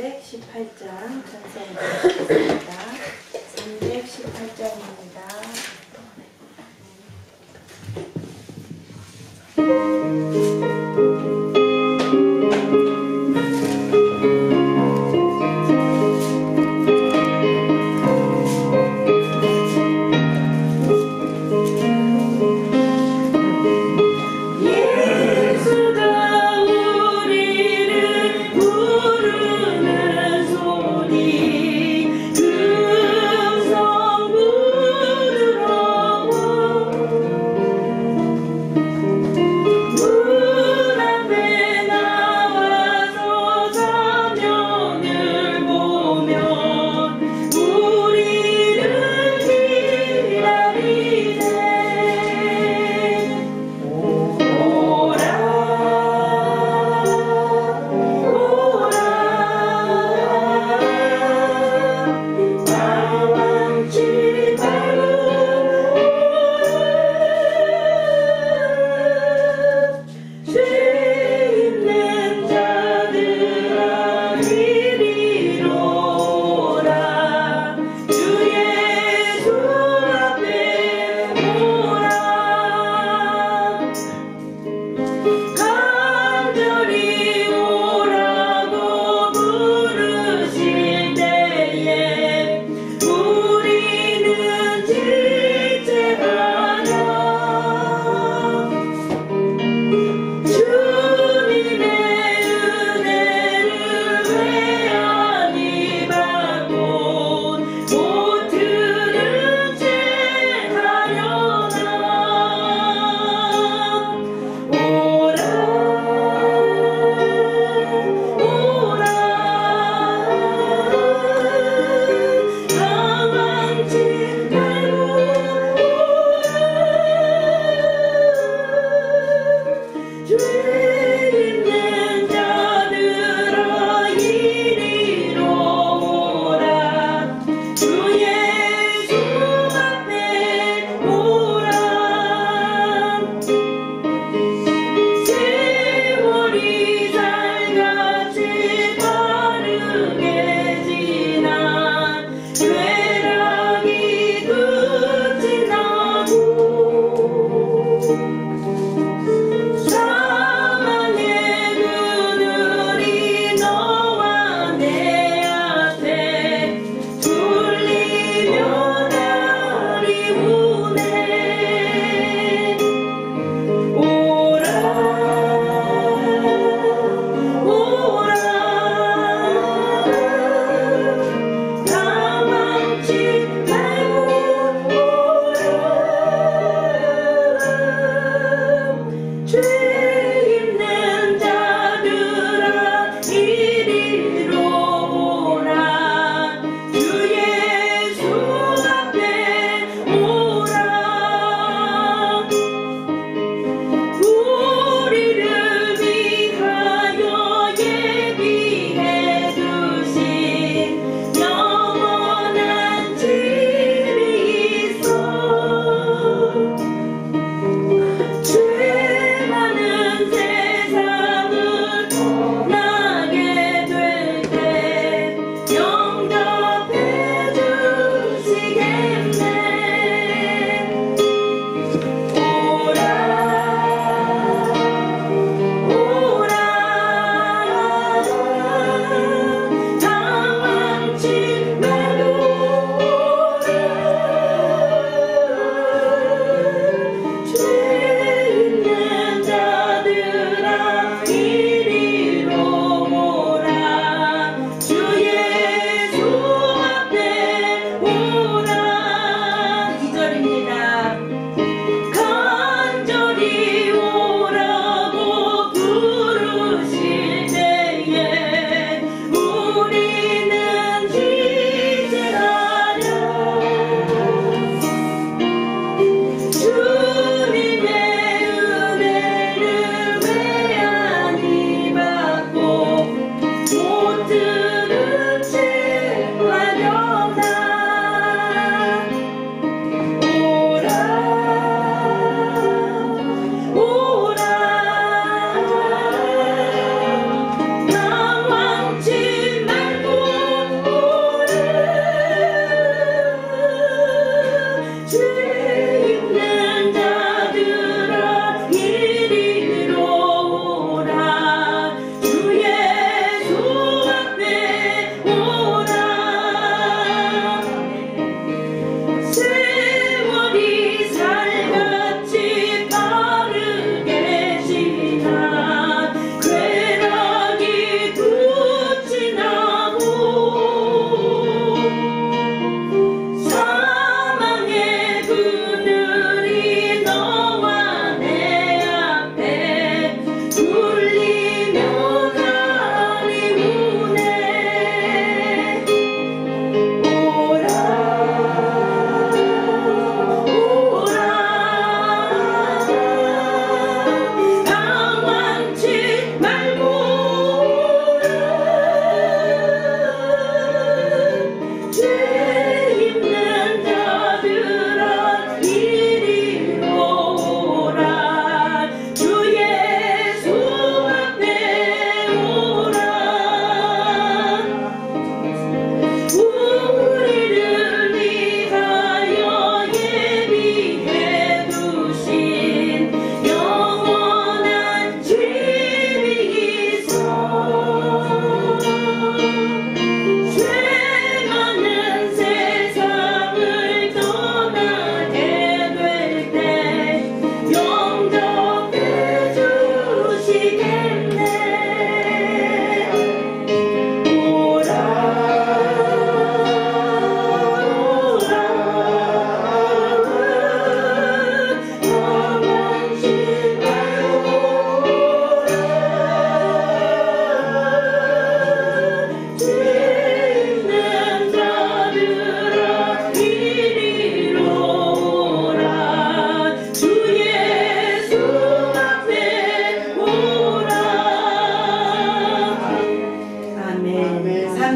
318장 전송하겠습니다. 318장입니다. 우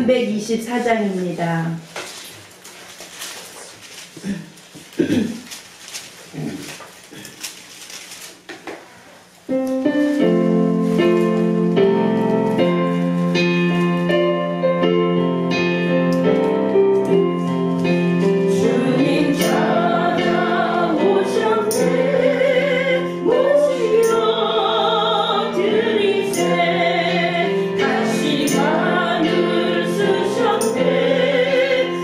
324장입니다. 다시 하늘 쓰셨네.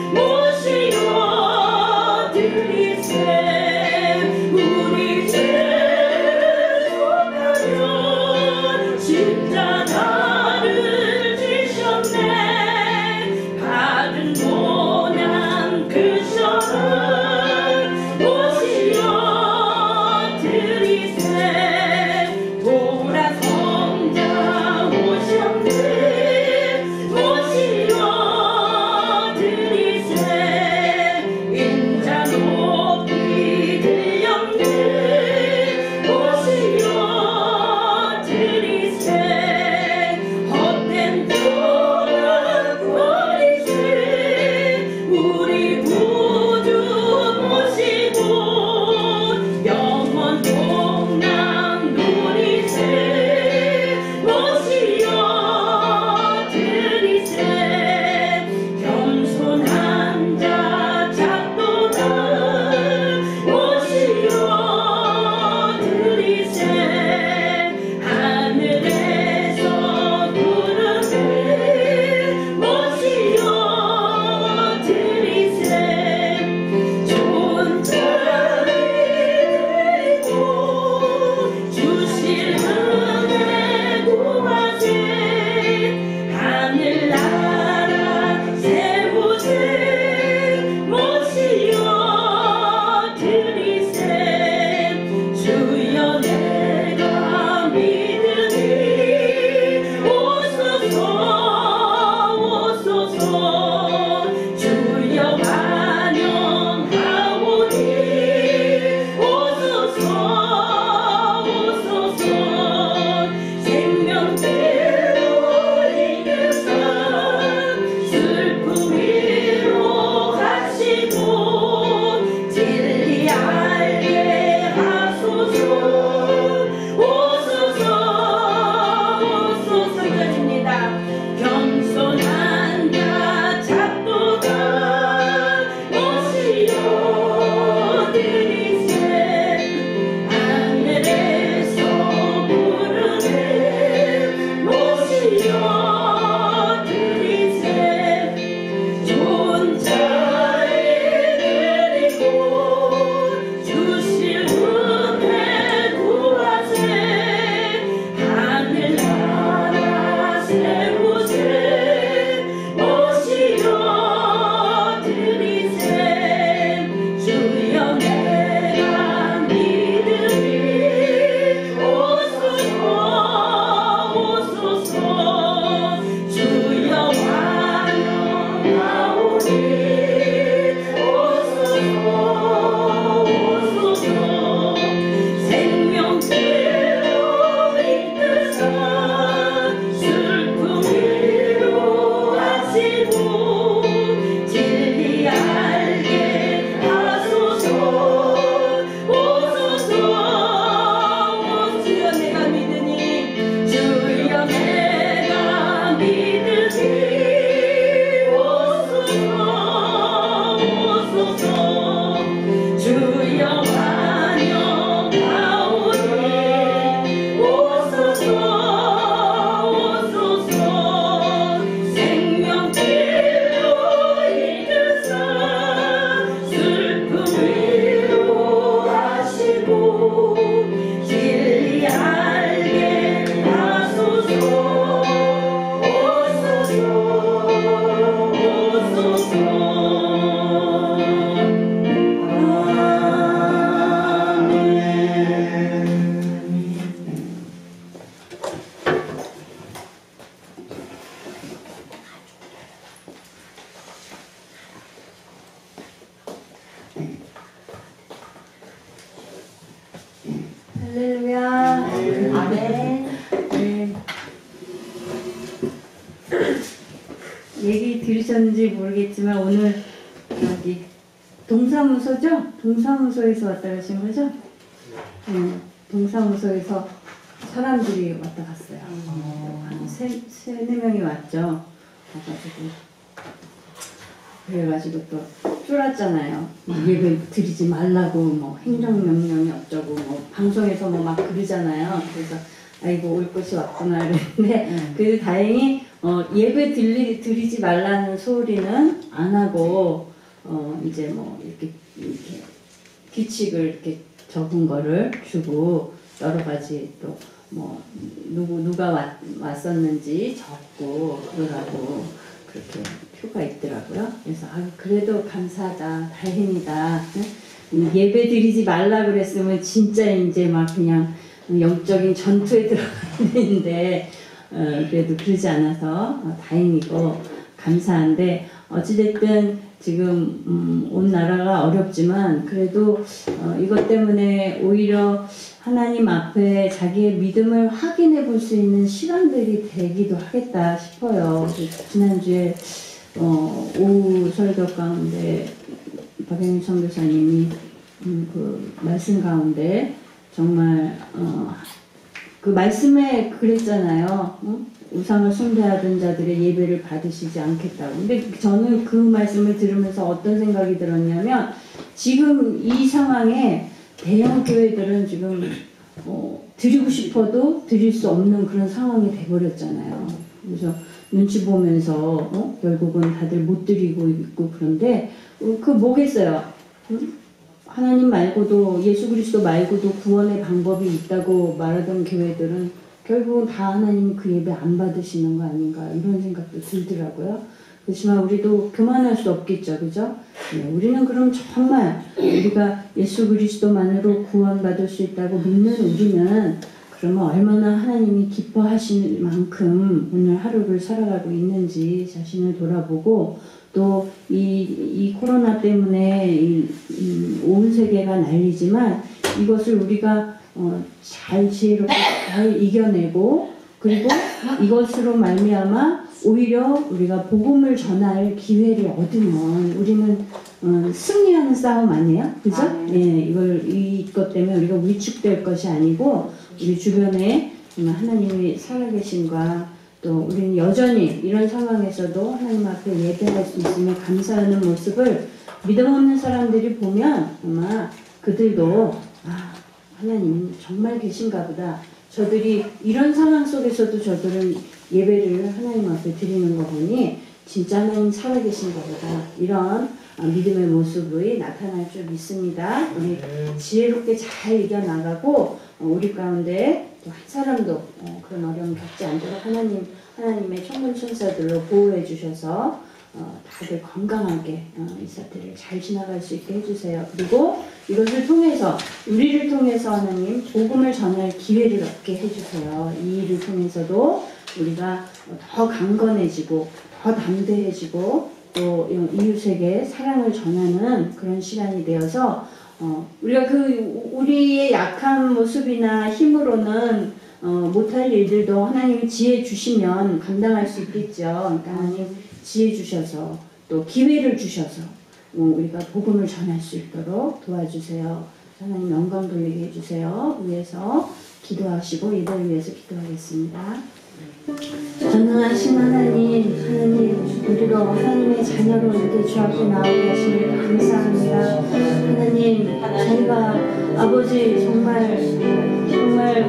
얘기 들으셨는지 모르겠지만 오늘 여기 동사무소죠? 동사무소에서 왔다 가신 거죠? 네, 동사무소에서 사람들이 왔다 갔어요. 한 세네 명이 왔죠. 와가지고 그래가지고 또 쫄았잖아요. 예배 드리지 말라고 뭐 행정명령이 어쩌고 뭐 방송에서 뭐 막 그러잖아요. 그래서 아이고 올 것이 왔구나 그랬는데 그래도 다행히 예배 드리지 말라는 소리는 안 하고 이제 뭐 이렇게 규칙을 이렇게 적은 거를 주고 여러 가지 또 뭐 누가 왔었는지 적고 그러라고 그렇게 표가 있더라고요. 그래서 그래도 감사하다, 다행이다. 예배 드리지 말라 그랬으면 진짜 이제 막 그냥 영적인 전투에 들어가는데 그래도 그러지 않아서 다행이고 감사한데 어찌됐든 지금 온 나라가 어렵지만 그래도 이것 때문에 오히려 하나님 앞에 자기의 믿음을 확인해 볼 수 있는 시간들이 되기도 하겠다 싶어요. 지난주에 오후 설교 가운데 박영희 선교사님이 그 말씀 가운데 정말 그 말씀에 그랬잖아요. 우상을 숭배하던 자들의 예배를 받으시지 않겠다고. 근데 저는 그 말씀을 들으면서 어떤 생각이 들었냐면 지금 이 상황에 대형 교회들은 지금 드리고 싶어도 드릴 수 없는 그런 상황이 돼버렸잖아요. 그래서 눈치 보면서 결국은 다들 못 드리고 있고 그런데 그 뭐겠어요? 하나님 말고도 예수 그리스도 말고도 구원의 방법이 있다고 말하던 교회들은 결국은 다 하나님 그 예배 안 받으시는 거 아닌가 이런 생각도 들더라고요. 그렇지만 우리도 교만할 수 없겠죠, 그죠? 네, 우리는 그럼 정말 우리가 예수 그리스도만으로 구원받을 수 있다고 믿는 우리는 그러면 얼마나 하나님이 기뻐하시는 만큼 오늘 하루를 살아가고 있는지 자신을 돌아보고 또 이 코로나 때문에 온 세계가 난리지만 이것을 우리가 잘 지혜롭게 잘 이겨내고 그리고 이것으로 말미암아 오히려 우리가 복음을 전할 기회를 얻으면 우리는 승리하는 싸움 아니에요? 그죠? 예, 이것 때문에 우리가 위축될 것이 아니고 우리 주변에 하나님이 살아계신과 또 우리는 여전히 이런 상황에서도 하나님 앞에 예배할 수 있으며 감사하는 모습을 믿음 없는 사람들이 보면 아마 그들도 하나님 정말 계신가 보다. 저들이 이런 상황 속에서도 저들은 예배를 하나님 앞에 드리는 거 보니 진짜 하나님 살아계신가 보다. 이런 믿음의 모습이 나타날 줄 믿습니다. 우리 지혜롭게 잘 이겨나가고 우리 가운데 또 한 사람도 그런 어려움 겪지 않도록 하나님의 천군 천사들로 보호해 주셔서 다들 건강하게 이 사태를 잘 지나갈 수 있게 해주세요. 그리고 이것을 통해서 우리를 통해서 하나님 복음을 전할 기회를 얻게 해주세요. 이 일을 통해서도 우리가 더 강건해지고 더 담대해지고 또 이웃에게 사랑을 전하는 그런 시간이 되어서 우리가 우리의 약한 모습이나 힘으로는 못할 일들도 하나님이 지혜 주시면 감당할 수 있겠죠. 그러니까 하나님 지혜 주셔서 또 기회를 주셔서 우리가 복음을 전할 수 있도록 도와주세요. 하나님 영광 돌리게 해주세요. 위해서 기도하시고 이들 위해서 기도하겠습니다. 전능하신 하나님 우리로 하나님의 자녀로 이렇게 주 앞에 나오게 하시니 감사합니다. 하나님 저희가 아버지 정말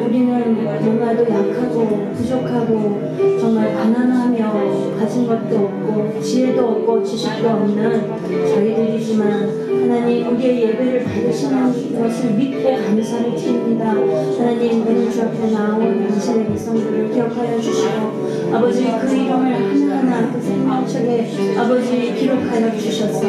우리는 너무나도 약하고 부족하고 정말 가난하며 가진 것도 없고 지혜도 없고 지식도 없는 저희들이지만 하나님 우리의 예배를 받으시는 것을 믿고 감사를 드립니다. 하나님 오늘 주 앞에 나온 당신의 백성들을 기억하여 주시고 아버지 그 이름을 하나하나 그 생명책에 아버지 기록하여 주셔서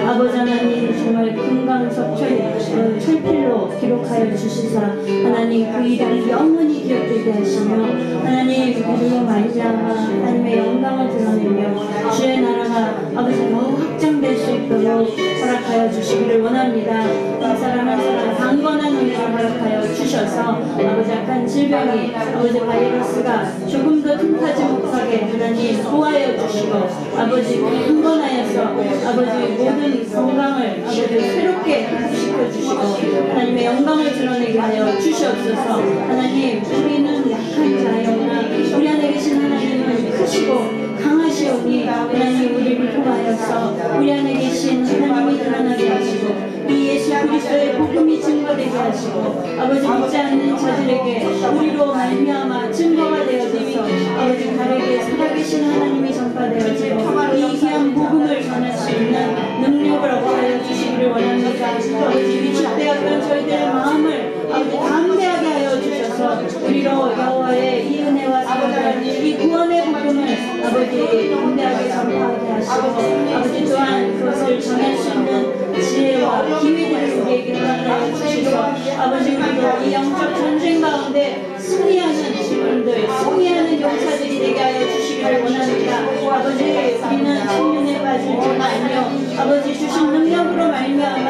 아버지 하나님 정말 금강석 철필로 기록하여 주시사 하나님 그 이름이 영원히 기억되게 하시며 하나님 우리로 말미암아 하나님의 영광을 드러내며 주의 나라가 아버지 더욱 확장될 수 있도록 허락하여 주시기를 원합니다. 한 사람 한 사람 강건한 은혜를 허락하여 주셔서 아버지 악한 질병이 아버지 바이러스가 조금 더 틈타지 못하게 하나님 보호하여 주시고 아버지 강건하여서 아버지 모든 건강을 아버지 새롭게 회복시켜 주시고 하나님의 영광을 드러내게 하여 주시옵소서. 하나님 우리는 약한 자여나 우리 안에 계신 하나님은 크시고 강하시오니 하나님 우리를 통하여서 우리 안에 계신 하나님이 드러나게 하시고 이 예수 그리스도의 복음이 증거되게 하시고 아버지 믿지 않는 자들에게 우리로 말미암아 증거가 되어져서 아버지 다르게 살아계신 하나님이 전파되어지고 이 귀한 복음을 전할 수 있는 능력을 얻어하여 주시기를 원합니다. 아버지 위축되었던 저희들의 마음을 아버지 담대하게 하여 주셔서 우리로 여호와의 이 은혜와 사랑을 이 구원의 복음을 아버지 담대하게 전파하게 하시고 아버지 또한 그것을 전할 수 있는 지혜와 기회들을 우리에게 허락하여 주시고 아버지 우리도 이 영적 전쟁 가운데 승리하는 직원들 승리하는 용사들이 되게 하여 주시기를 원합니다. 아버지 우리는 청년에 빠질 줄 알며 아버지 주신 능력으로 말미암아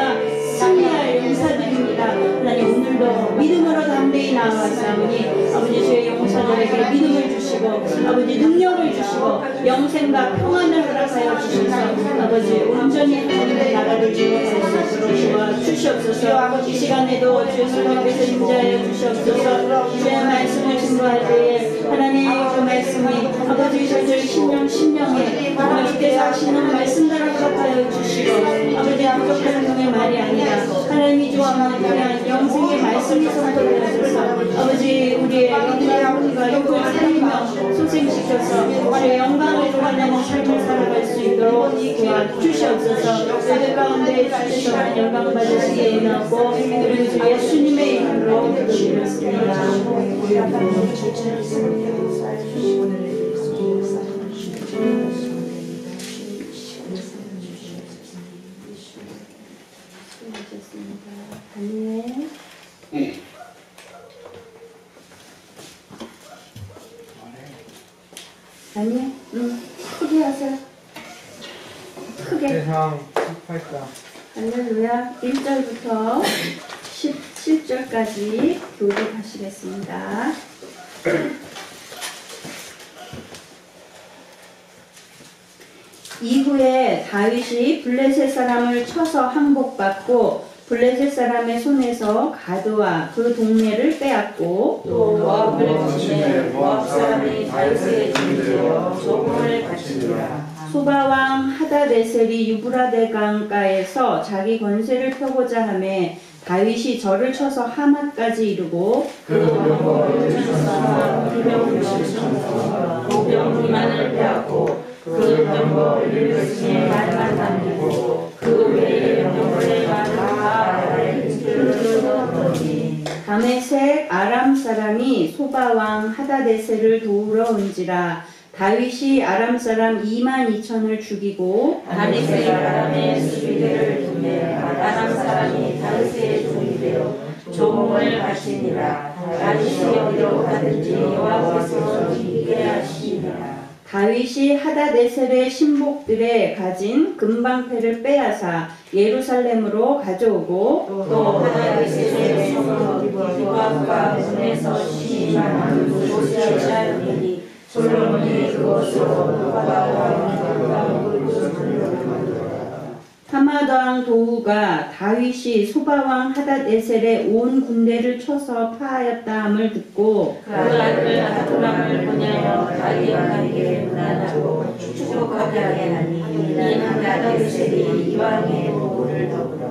승리할 용사들입니다. 하나님 오늘도 믿음으로 담대히 나아가사오니 아버지 주의 용사들에게 믿음을 주시고 아버지 능력을 주시고 영생과 평안을 허락하여 주셔서 아버지 온전히 하나님의 나라를 지어갈 수 있도록 주시옵소서. 이 시간에도 주의 성령께서 임재하여 주시옵소서. 주의 말씀을 증거할 때에 하나님 그 말씀이 아버지 저희들 신령에 주께서 하시는 말씀대로 허락하여 주시고 아버지 부족한 분의 말이 아니라 하나님이 좋아하는 그냥 영생의 말씀이 선포되어져서 아버지 우리의 영과 육을 살리며 소생시켜서 우리의 영광을 드러내는 삶을 살아갈 수 있도록 도와주시옵소서. 저희들 가운데 주께서 영광 받으시기에 원하고 우리 주 예수님의 이름으로 기도드렸습니다. 아니, 크게 하세요. 크게. 세상 18장. 할렐루야. 1절부터 17절까지 교독하시겠습니다. 이후에 다윗이 블레셋 사람을 쳐서 항복받고 블레셋 사람의 손에서 가드와 그 동네를 빼앗고 또 모압을 거치매 모압 사람이 다윗에게 준비되어 조공을 바치니라. 소바왕 하다데셀이 유브라데 강가에서 자기 권세를 펴고자 하매 다윗이 저를 쳐서 하맛까지 이르고 그 병거 6,000과 기병 6,000과 보병 2만을 빼앗고 그 병거 100층에 말만 남기고 그 외의 병거들과 다 아라에 들러들었더니 다메섹 아람 사람이 소바왕 하다데셀을 도우러 온지라 다윗이 아람 사람 22,000을 죽이고 다메섹 아람의 수비대를 두매 아람 사람이 다윗의 종이 되어 조공을 바치니라. 다윗이 어디로 가든지 여호와께서 이기게 하시니라. 다윗이 하다데셀의 신복들의 가진 금방패를 빼앗아 예루살렘으로 가져오고 또 하다데셀의 성읍과 문에서 시인하는 곳을 취하였으니 솔로몬이 그것으로 하마드왕 도후가 다윗이 소바왕 하닷에셀의 온 군대를 쳐서 파하였다함을 듣고 그 아들 아도람을 보내어 다윗 왕에게 문안하고 축복하게 하니 이 하닷에셀이 이왕의 도구를 더불어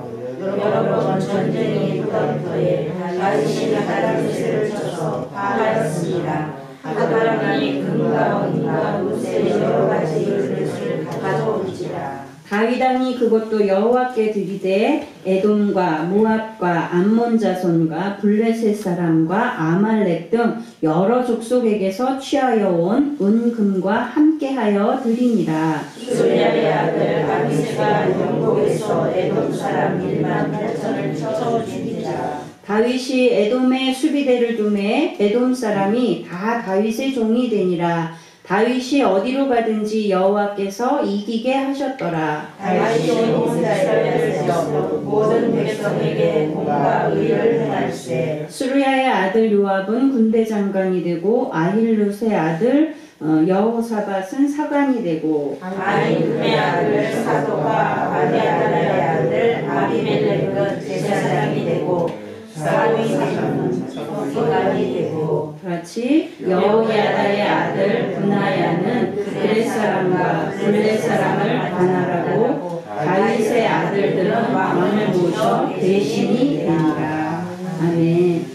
여러 번 전쟁이 일어나더에 다윗이 하닷에셀을 쳐서 파하였습니다. 하도람이 금과 은과 무쇠 여러 가지 그릇을 가져온지라. 다윗왕이 그것도 여호와께 드리되 에돔과 모압과 암몬 자손과 블레셋 사람과 아말렉 등 여러 족속에게서 취하여 온 은금과 함께하여 드리니라. 술야의 아들 아비새가 영국에서 에돔 사람 18,000을 쳐서 죽이자. 다윗이 에돔의 수비대를 두매 에돔 사람이 다 다윗의 종이 되니라. 다윗이 어디로 가든지 여호와께서 이기게 하셨더라. 다윗이 온 이스라엘을 세워 모든 백성에게 공과 의를 행할세. 수르야의 아들 요압은 군대 장관이 되고 아힐룻의 아들 여호사밧은 사관이 되고 아히둠의 아들 사도가 아비아달의 아들 아비멜렉은 제사장이 되고 사위는 서기관이 되고 같이 여호야다의 아들 분하야는 그렛 사람과 블렛 사람을 관할하고 다윗의 아들들은 왕을 모셔 대신이 되니라. 아멘.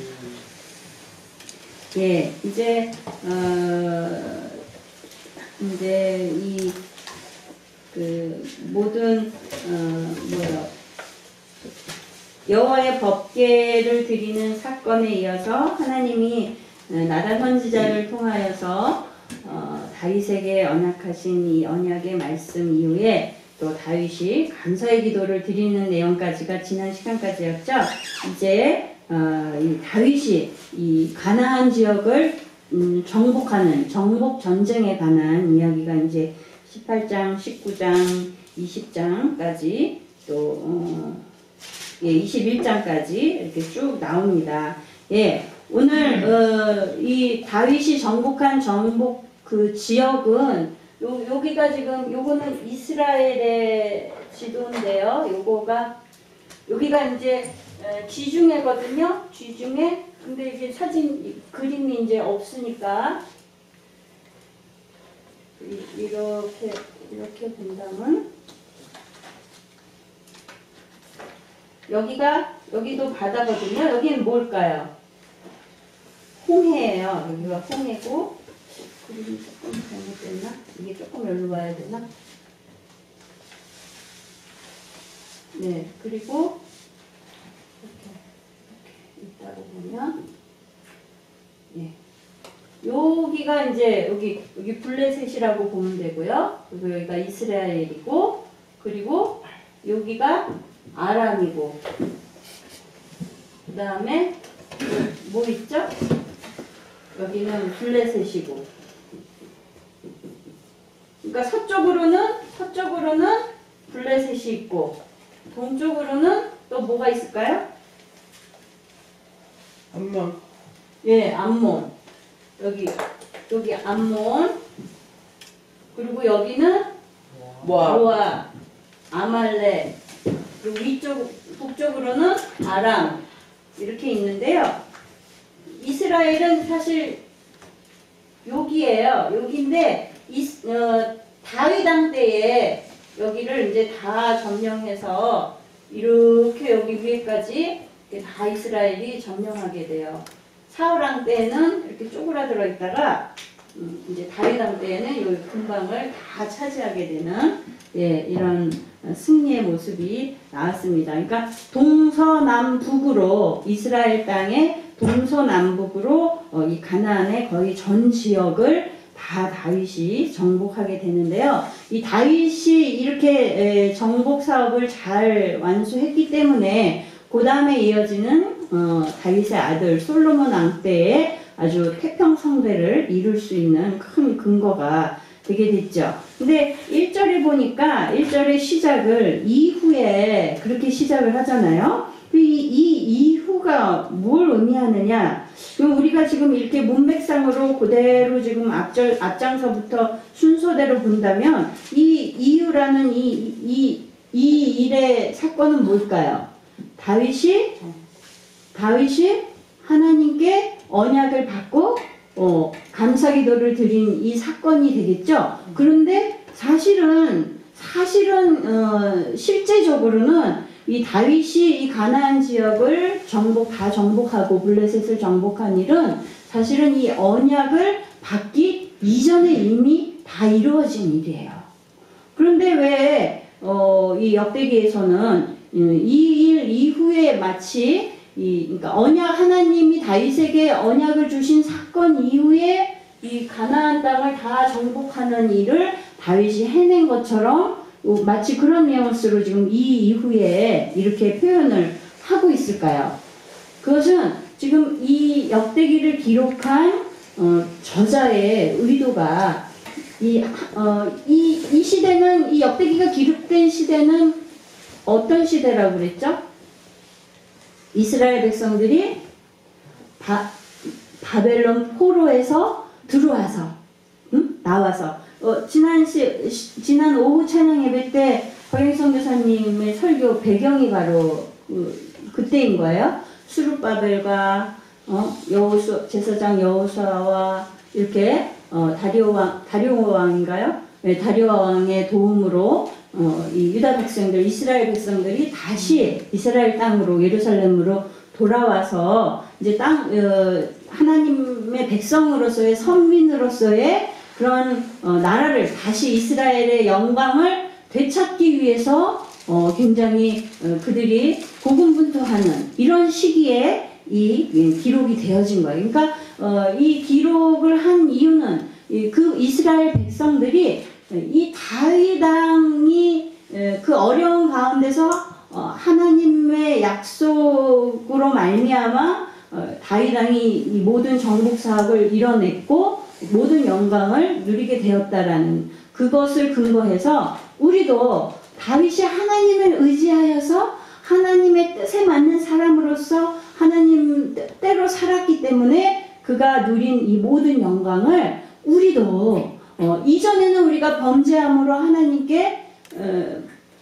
예, 이제 이 모든 여호와의 법궤를 드리는 사건에 이어서 하나님이 나단 선지자를 통하여서 다윗에게 언약하신 이 언약의 말씀 이후에 또 다윗이 감사의 기도를 드리는 내용까지가 지난 시간까지였죠. 이제 이 다윗이 이 가나안 지역을 정복하는 정복 전쟁에 관한 이야기가 이제 18장, 19장, 20장까지 또 21장까지 이렇게 쭉 나옵니다. 예, 오늘 이 다윗이 정복한 정복 그 지역은 여기가 지금 요거는 이스라엘의 지도인데요. 여기가 이제 지중해거든요. 지중해. 근데 이게 그림이 이제 없으니까 이렇게 본다면 여기도 바다거든요. 여기는 뭘까요? 홍해예요. 여기가 홍해고, 그림이 조금 잘못됐나? 이게 조금 여기로 와야 되나? 네, 그리고 이렇게 있다고 보면, 예. 여기가 이제 여기 블레셋이라고 보면 되고요. 여기가 이스라엘이고, 그리고 여기가 아람이고, 그 다음에 뭐 있죠? 여기는 블레셋이고. 그러니까 서쪽으로는 블레셋이 있고, 동쪽으로는 또 뭐가 있을까요? 암몬. 예, 암몬. 여기 암몬. 그리고 여기는 모압, 아말렉. 그리고 북쪽으로는 아람. 이렇게 있는데요. 이스라엘은 사실 여기예요. 여기인데 다윗 왕 때에 여기를 이제 다 점령해서 이렇게 여기 위에까지 다 이스라엘이 점령하게 돼요. 사울 왕 때는 이렇게 쪼그라들어 있다가 이제 다윗 왕 때에는 이 근방을 다 차지하게 되는 이런 승리의 모습이 나왔습니다. 그러니까 동서남북으로 이스라엘 땅의 동서남북으로 이 가나안의 거의 전 지역을 다 다윗이 정복하게 되는데요. 이 다윗이 이렇게 정복 사업을 잘 완수했기 때문에 그 다음에 이어지는 다윗의 아들 솔로몬 왕 때에 아주 태평성대를 이룰 수 있는 큰 근거가 되게 됐죠. 근데 1절에 보니까 1절의 시작을 이후에 그렇게 시작을 하잖아요. 이 이후가 뭘 의미하느냐? 우리가 지금 이렇게 문맥상으로 그대로 지금 앞장서부터 순서대로 본다면 이 이유라는 이 일의 사건은 뭘까요? 다윗이 하나님께 언약을 받고 감사기도를 드린 이 사건이 되겠죠. 그런데 사실은 실제적으로는 이 다윗이 이 가나안 지역을 다 정복하고 블레셋을 정복한 일은 사실은 이 언약을 받기 이전에 이미 다 이루어진 일이에요. 그런데 왜 이 역대기에서는 이 일 이후에 마치 그러니까 하나님이 다윗에게 언약을 주신 사건 이후에 이 가나안 땅을 다 정복하는 일을 다윗이 해낸 것처럼 마치 그런 뉘앙스로 지금 이 이후에 이렇게 표현을 하고 있을까요? 그것은 지금 이 역대기를 기록한 저자의 의도가 이 시대는, 이 역대기가 기록된 시대는 어떤 시대라고 그랬죠? 이스라엘 백성들이 바벨론 포로에서 들어와서, 나와서, 지난 오후 찬양 예배 때 박영성 교사님의 설교 배경이 바로 그때인 거예요. 수룹바벨과 제사장 여호수아와 이렇게 다리오 왕인가요? 네, 다리오 왕의 도움으로 이 유다 백성들, 이스라엘 백성들이 다시 이스라엘 땅으로, 예루살렘으로 돌아와서 이제 하나님의 백성으로서의, 선민으로서의 그런 나라를 다시, 이스라엘의 영광을 되찾기 위해서 굉장히 그들이 고군분투하는 이런 시기에 이 기록이 되어진 거예요. 그러니까 이 기록을 한 이유는 그 이스라엘 백성들이 이 다윗 왕이 그 어려운 가운데서 하나님의 약속으로 말미암아 다윗 왕이 이 모든 정복 사업을 이뤄냈고 모든 영광을 누리게 되었다라는 그것을 근거해서 우리도 다윗이 하나님을 의지하여서 하나님의 뜻에 맞는 사람으로서 하나님 뜻대로 살았기 때문에 그가 누린 이 모든 영광을 우리도 이전에는 우리가 범죄함으로 하나님께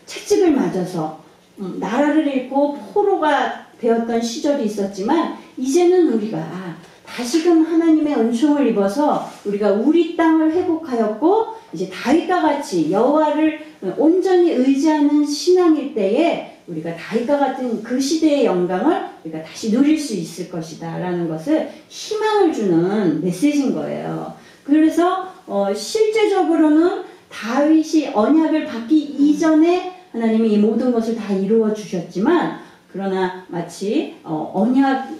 채찍을 맞아서 나라를 잃고 포로가 되었던 시절이 있었지만 이제는 우리가 다시금 하나님의 은총을 입어서 우리가 우리 땅을 회복하였고 이제 다윗과 같이 여호와를 온전히 의지하는 신앙일 때에 우리가 다윗과 같은 그 시대의 영광을 우리가 다시 누릴 수 있을 것이다 라는 것을 희망을 주는 메시지인 거예요. 그래서 실제적으로는 다윗이 언약을 받기 이전에 하나님이 이 모든 것을 다 이루어 주셨지만 그러나 마치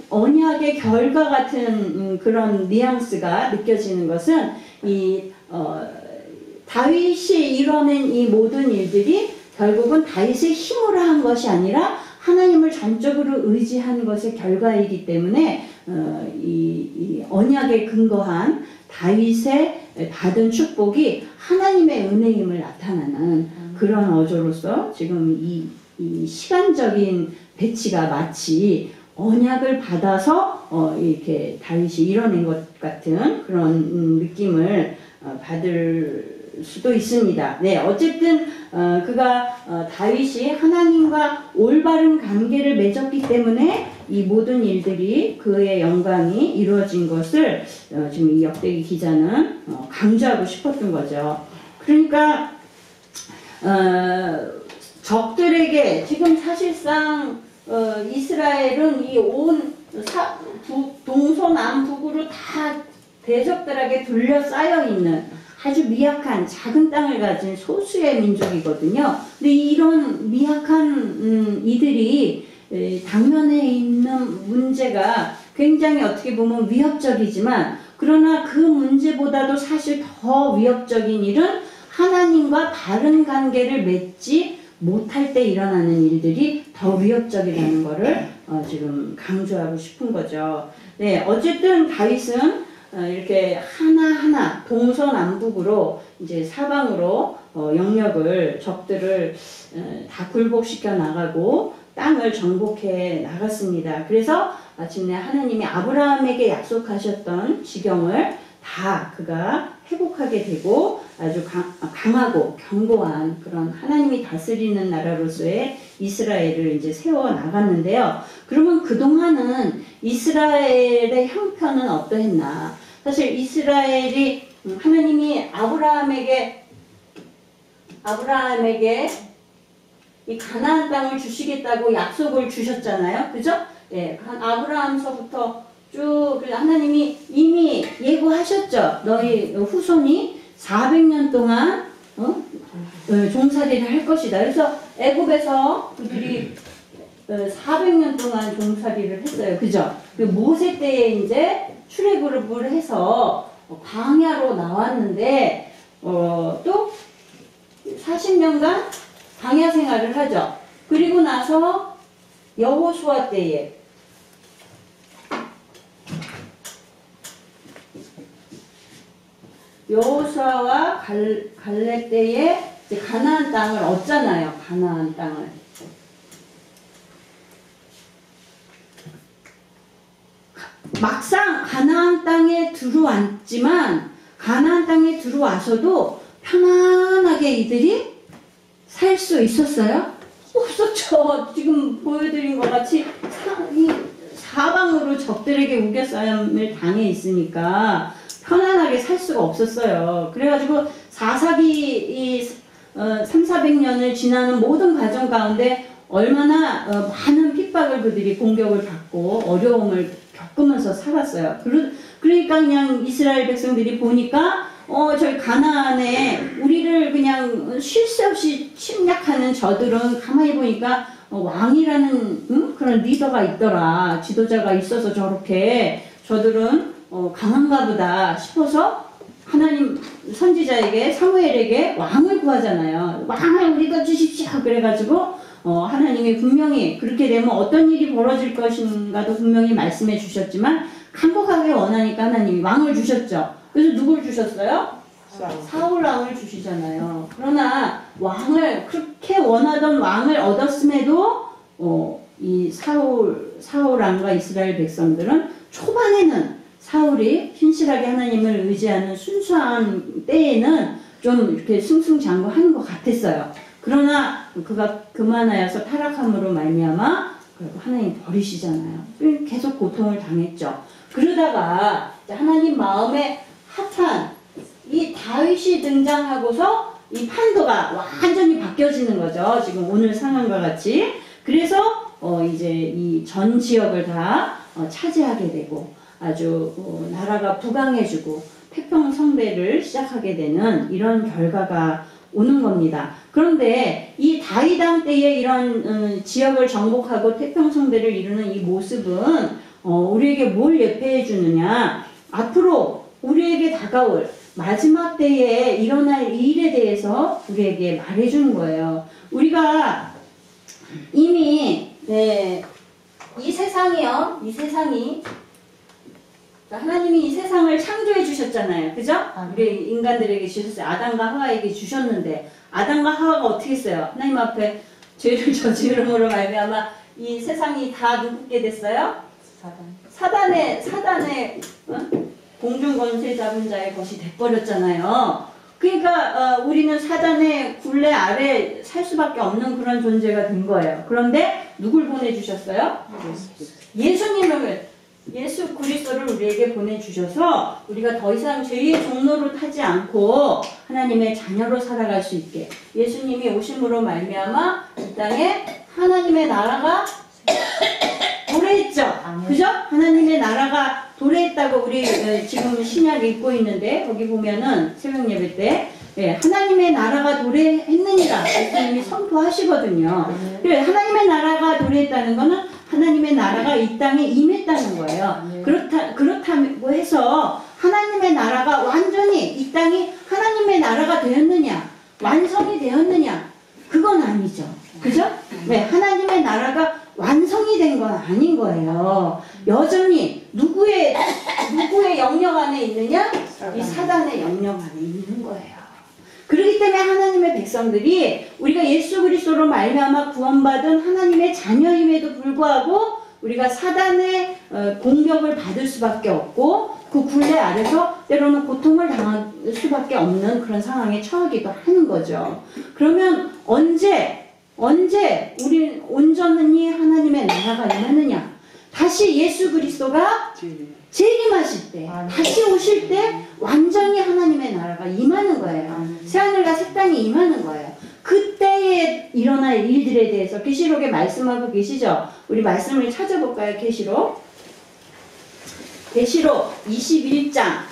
언약의 결과 같은 그런 뉘앙스가 느껴지는 것은 이 다윗이 이뤄낸 이 모든 일들이 결국은 다윗의 힘으로 한 것이 아니라 하나님을 전적으로 의지한 것의 결과이기 때문에 이 언약에 근거한 다윗의 받은 축복이 하나님의 은혜임을 나타나는 그런 어조로서 지금 이 시간적인 배치가 마치 언약을 받아서 이렇게 다윗이 이뤄낸 것 같은 그런 느낌을 받을 수도 있습니다. 네, 어쨌든 그가 다윗이 하나님과 올바른 관계를 맺었기 때문에 이 모든 일들이 그의 영광이 이루어진 것을 지금 이 역대기 기자는 강조하고 싶었던 거죠. 그러니까 적들에게 지금 사실상 이스라엘은 이 온 동서남북으로 다 대적들에게 둘러싸여 있는 아주 미약한 작은 땅을 가진 소수의 민족이거든요. 근데 이런 미약한 이들이 당면에 있는 문제가 굉장히 어떻게 보면 위협적이지만 그러나 그 문제보다도 사실 더 위협적인 일은 하나님과 바른 관계를 맺지 못할 때 일어나는 일들이 더 위협적이라는 것을 지금 강조하고 싶은 거죠. 네, 어쨌든 다윗은 이렇게 하나하나 동서남북으로 이제 사방으로 영역을 적들을 다 굴복시켜 나가고 땅을 정복해 나갔습니다. 그래서 마침내 하나님이 아브라함에게 약속하셨던 지경을 다 그가 회복하게 되고 아주 강하고 견고한 그런 하나님이 다스리는 나라로서의 이스라엘을 이제 세워 나갔는데요. 그러면 그동안은 이스라엘의 형편은 어떠했나? 사실 이스라엘이 하나님이 아브라함에게 이 가나안 땅을 주시겠다고 약속을 주셨잖아요. 그죠? 예, 아브라함서부터 쭉 하나님이 이미 예고하셨죠. 너희 후손이 400년 동안 종살이를 할 것이다. 그래서 애굽에서 그들이 400년 동안 종살이를 했어요. 그죠? 그 모세 때에 이제 출애굽을 해서 광야로 나왔는데 또 40년간 광야 생활을 하죠. 그리고 나서 여호수아 때에 여호수아와 갈렙 때에 이제 가나안 땅을 얻잖아요. 가나안 땅을. 막상 가나안 땅에 들어왔지만 가나안 땅에 들어와서도 편안하게 이들이 살 수 있었어요? 없었죠. 지금 보여드린 것 같이 사방으로 적들에게 우겨싸임을 당해 있으니까 편안하게 살 수가 없었어요. 그래가지고 3,400년을 지나는 모든 과정 가운데 얼마나 많은 핍박을 그들이 공격을 받고 어려움을 겪으면서 살았어요. 그러니까 그냥 이스라엘 백성들이 보니까 저희 가나안에 우리를 그냥 쉴 새 없이 침략하는 저들은 가만히 보니까 왕이라는 그런 리더가 있더라. 지도자가 있어서 저렇게 저들은 강한가 보다 싶어서 하나님 선지자에게 사무엘에게 왕을 구하잖아요. 왕을 우리가 주십시오. 그래가지고 하나님이 분명히 그렇게 되면 어떤 일이 벌어질 것인가도 분명히 말씀해 주셨지만 강력하게 원하니까 하나님이 왕을 주셨죠. 그래서 누굴 주셨어요? 사울 왕을 주시잖아요. 그러나 왕을 그렇게 원하던 왕을 얻었음에도 이 사울 왕과 이스라엘 백성들은 초반에는 사울이 신실하게 하나님을 의지하는 순수한 때에는 좀 이렇게 승승장구하는 것 같았어요. 그러나 그가 그만하여서 타락함으로 말미암아 하나님 버리시잖아요. 계속 고통을 당했죠. 그러다가 하나님 마음에 합한 이 다윗이 등장하고서 이 판도가 완전히 바뀌어지는 거죠. 지금 오늘 상황과 같이. 그래서 이제 이 전 지역을 다 차지하게 되고 아주 나라가 부강해지고 태평성대를 시작하게 되는 이런 결과가 오는 겁니다. 그런데 이 다윗 왕 때의 이런 지역을 정복하고 태평성대를 이루는 이 모습은 우리에게 뭘 예표해 주느냐, 앞으로 우리에게 다가올 마지막 때에 일어날 일에 대해서 우리에게 말해주는 거예요. 우리가 이미 이 세상이요, 이 세상이 하나님이 이 세상을 창조해 주셨잖아요. 그죠? 우리 인간들에게 주셨어요. 아담과 하와에게 주셨는데 아담과 하와가 어떻게 했어요? 하나님 앞에 죄를 저지름으로 말미암아 이 세상이 다 누구게 됐어요? 사단의 공중 권세 잡은 자의 것이 돼버렸잖아요. 그러니까 우리는 사단의 굴레 아래 살 수밖에 없는 그런 존재가 된 거예요. 그런데 누굴 보내주셨어요? 예수 그리스도를 우리에게 보내주셔서 우리가 더 이상 죄의 종로로 타지 않고 하나님의 자녀로 살아갈 수 있게 예수님이 오심으로 말미암아 이 땅에 하나님의 나라가 도래했죠. 그죠? 하나님의 나라가 도래했다고 우리 지금 신약 읽고 있는데 거기 보면은 새벽 예배 때 하나님의 나라가 도래했느니라 예수님이 선포하시거든요. 그래 하나님의 나라가 도래했다는 거는 하나님의 나라가 이 땅에 임했다는 거예요. 그렇다고 해서 하나님의 나라가 완전히 이 땅이 하나님의 나라가 되었느냐, 완성이 되었느냐, 그건 아니죠. 그죠? 네, 하나님의 나라가 완성이 된 건 아닌 거예요. 여전히 누구의 영역 안에 있느냐? 이 사단의 영역 안에 있는 거예요. 그렇기 때문에 하나님의 백성들이 우리가 예수 그리스도로 말미암아 구원받은 하나님의 자녀임에도 불구하고 우리가 사단의 공격을 받을 수밖에 없고 그 굴레 아래서 때로는 고통을 당할 수밖에 없는 그런 상황에 처하기도 하는 거죠. 그러면 언제 우리 온전히 하나님의 나라가 임하느냐? 다시 예수 그리스도가 재림하실 때, 다시 오실 때 완전히 하나님의 나라가 임하는 거예요. 새하늘과 새 땅이 임하는 거예요. 그때에 일어날 일들에 대해서 계시록에 말씀하고 계시죠? 우리 말씀을 찾아볼까요? 계시록 21장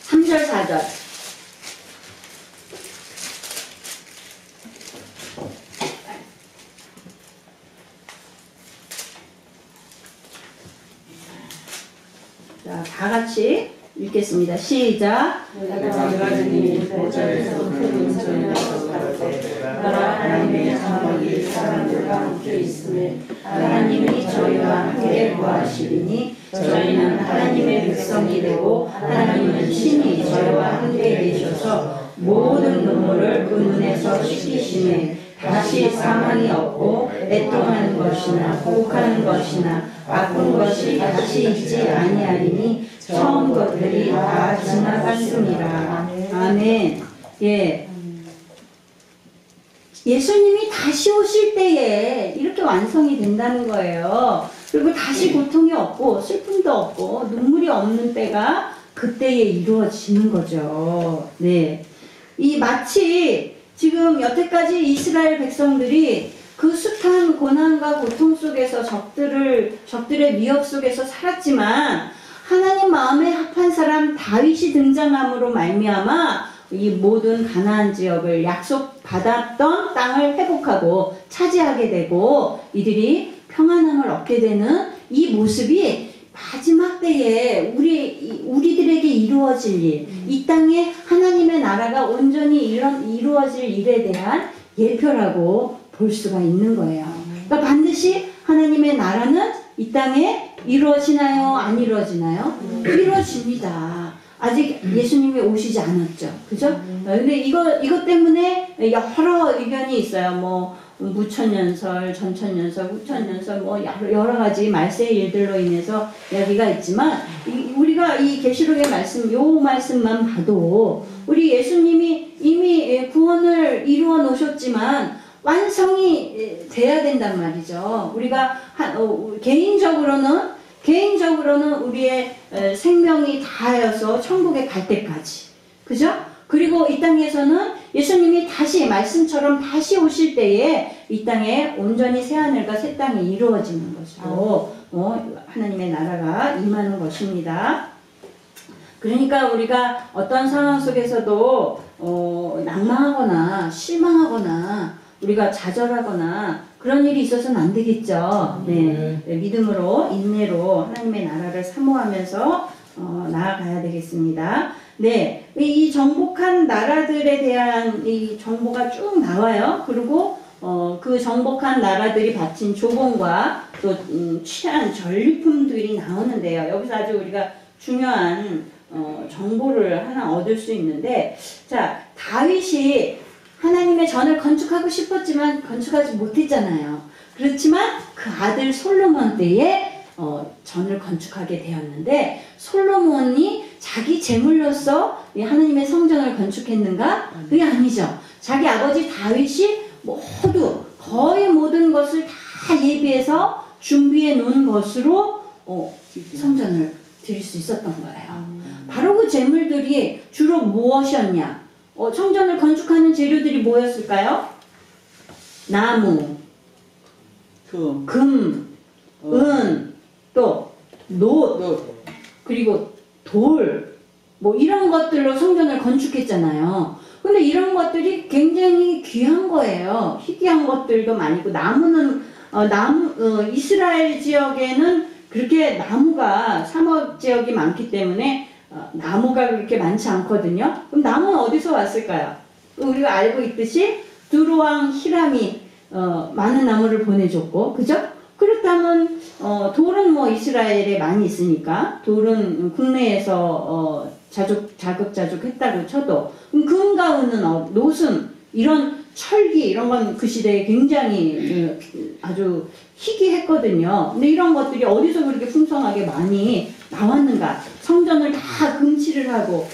3절 4절 자, 다 같이 읽겠습니다. 시작. 내가 주님 보좌에서 큰 음성이 나서 가로되 나라 하나님의 자막이 사람들과 함께 있음에 하나님이 저희와 함께 구하시리니 저희는 하나님의 백성이 되고 하나님은 친히 저희와 함께 계셔서 모든 눈물을 그 눈에서 씻기시네. 다시 사망이 없고 애통하는 것이나 곡하는 것이나 아픈 것이 다시 있지 아니하리니 처음 것들이 다 지나갔습니다. 아멘. 예. 예수님이 다시 오실 때에 이렇게 완성이 된다는 거예요. 그리고 다시 고통이 없고 슬픔도 없고 눈물이 없는 때가 그때에 이루어지는 거죠. 네. 이 마치 지금 여태까지 이스라엘 백성들이 그 숱한 고난과 고통 속에서 적들의 위협 속에서 살았지만 하나님 마음에 합한 사람 다윗이 등장함으로 말미암아 이 모든 가나안 지역을 약속받았던 땅을 회복하고 차지하게 되고 이들이 평안함을 얻게 되는 이 모습이 마지막 때에 우리들에게 이루어질 일, 이 땅에 하나님의 나라가 온전히 이루어질 일에 대한 예표라고 볼 수가 있는 거예요. 그러니까 반드시 하나님의 나라는 이 땅에 이루어지나요? 안 이루어지나요? 이루어집니다. 아직 예수님이 오시지 않았죠. 그죠? 근데 이것 때문에 여러 의견이 있어요. 뭐, 무천년설, 전천년설, 후천년설, 뭐, 여러 가지 말세의 일들로 인해서 이야기가 있지만, 우리가 이 계시록의 말씀, 요 말씀만 봐도, 우리 예수님이 이미 구원을 이루어 놓으셨지만, 완성이 돼야 된단 말이죠. 우리가 개인적으로는 우리의 생명이 다하여서 천국에 갈 때까지. 그죠? 그리고 이 땅에서는 예수님이 다시 말씀처럼 다시 오실 때에 이 땅에 온전히 새하늘과 새 땅이 이루어지는 것으로 하나님의 나라가 임하는 것입니다. 그러니까 우리가 어떤 상황 속에서도 낭망하거나 실망하거나 우리가 좌절하거나 그런 일이 있어서는 안 되겠죠. 네. 믿음으로 인내로 하나님의 나라를 사모하면서 나아가야 되겠습니다. 네, 이 정복한 나라들에 대한 이 정보가 쭉 나와요. 그리고 그 정복한 나라들이 바친 조공과 또 취한 전리품들이 나오는데요. 여기서 아주 우리가 중요한 정보를 하나 얻을 수 있는데, 자, 다윗이 하나님의 전을 건축하고 싶었지만 건축하지 못했잖아요. 그렇지만 그 아들 솔로몬 때에 전을 건축하게 되었는데, 솔로몬이 자기 재물로서 하나님의 성전을 건축했는가? 그게 아니죠. 자기 아버지 다윗이 거의 모든 것을 다 예비해서 준비해 놓은 것으로 성전을 드릴 수 있었던 거예요. 바로 그 재물들이 주로 무엇이었냐? 성전을 건축하는 재료들이 뭐였을까요? 나무, 금, 은, 또 놋, 그리고 돌, 뭐 이런 것들로 성전을 건축했잖아요. 근데 이런 것들이 굉장히 귀한 거예요. 희귀한 것들도 많이고, 나무는 이스라엘 지역에는 그렇게 나무가 사막 지역이 많기 때문에 나무가 그렇게 많지 않거든요. 그럼 나무는 어디서 왔을까요? 우리가 알고 있듯이 두루왕 히람이 많은 나무를 보내줬고, 그죠? 그렇다면 돌은 뭐 이스라엘에 많이 있으니까 돌은 국내에서 자급자족했다고 쳐도, 그럼 금과 은은 노순 이런 철기 이런 건 그 시대에 굉장히 아주 희귀했거든요. 근데 이런 것들이 어디서 그렇게 풍성하게 많이 나왔는가? 성전을 다 금칠을 하고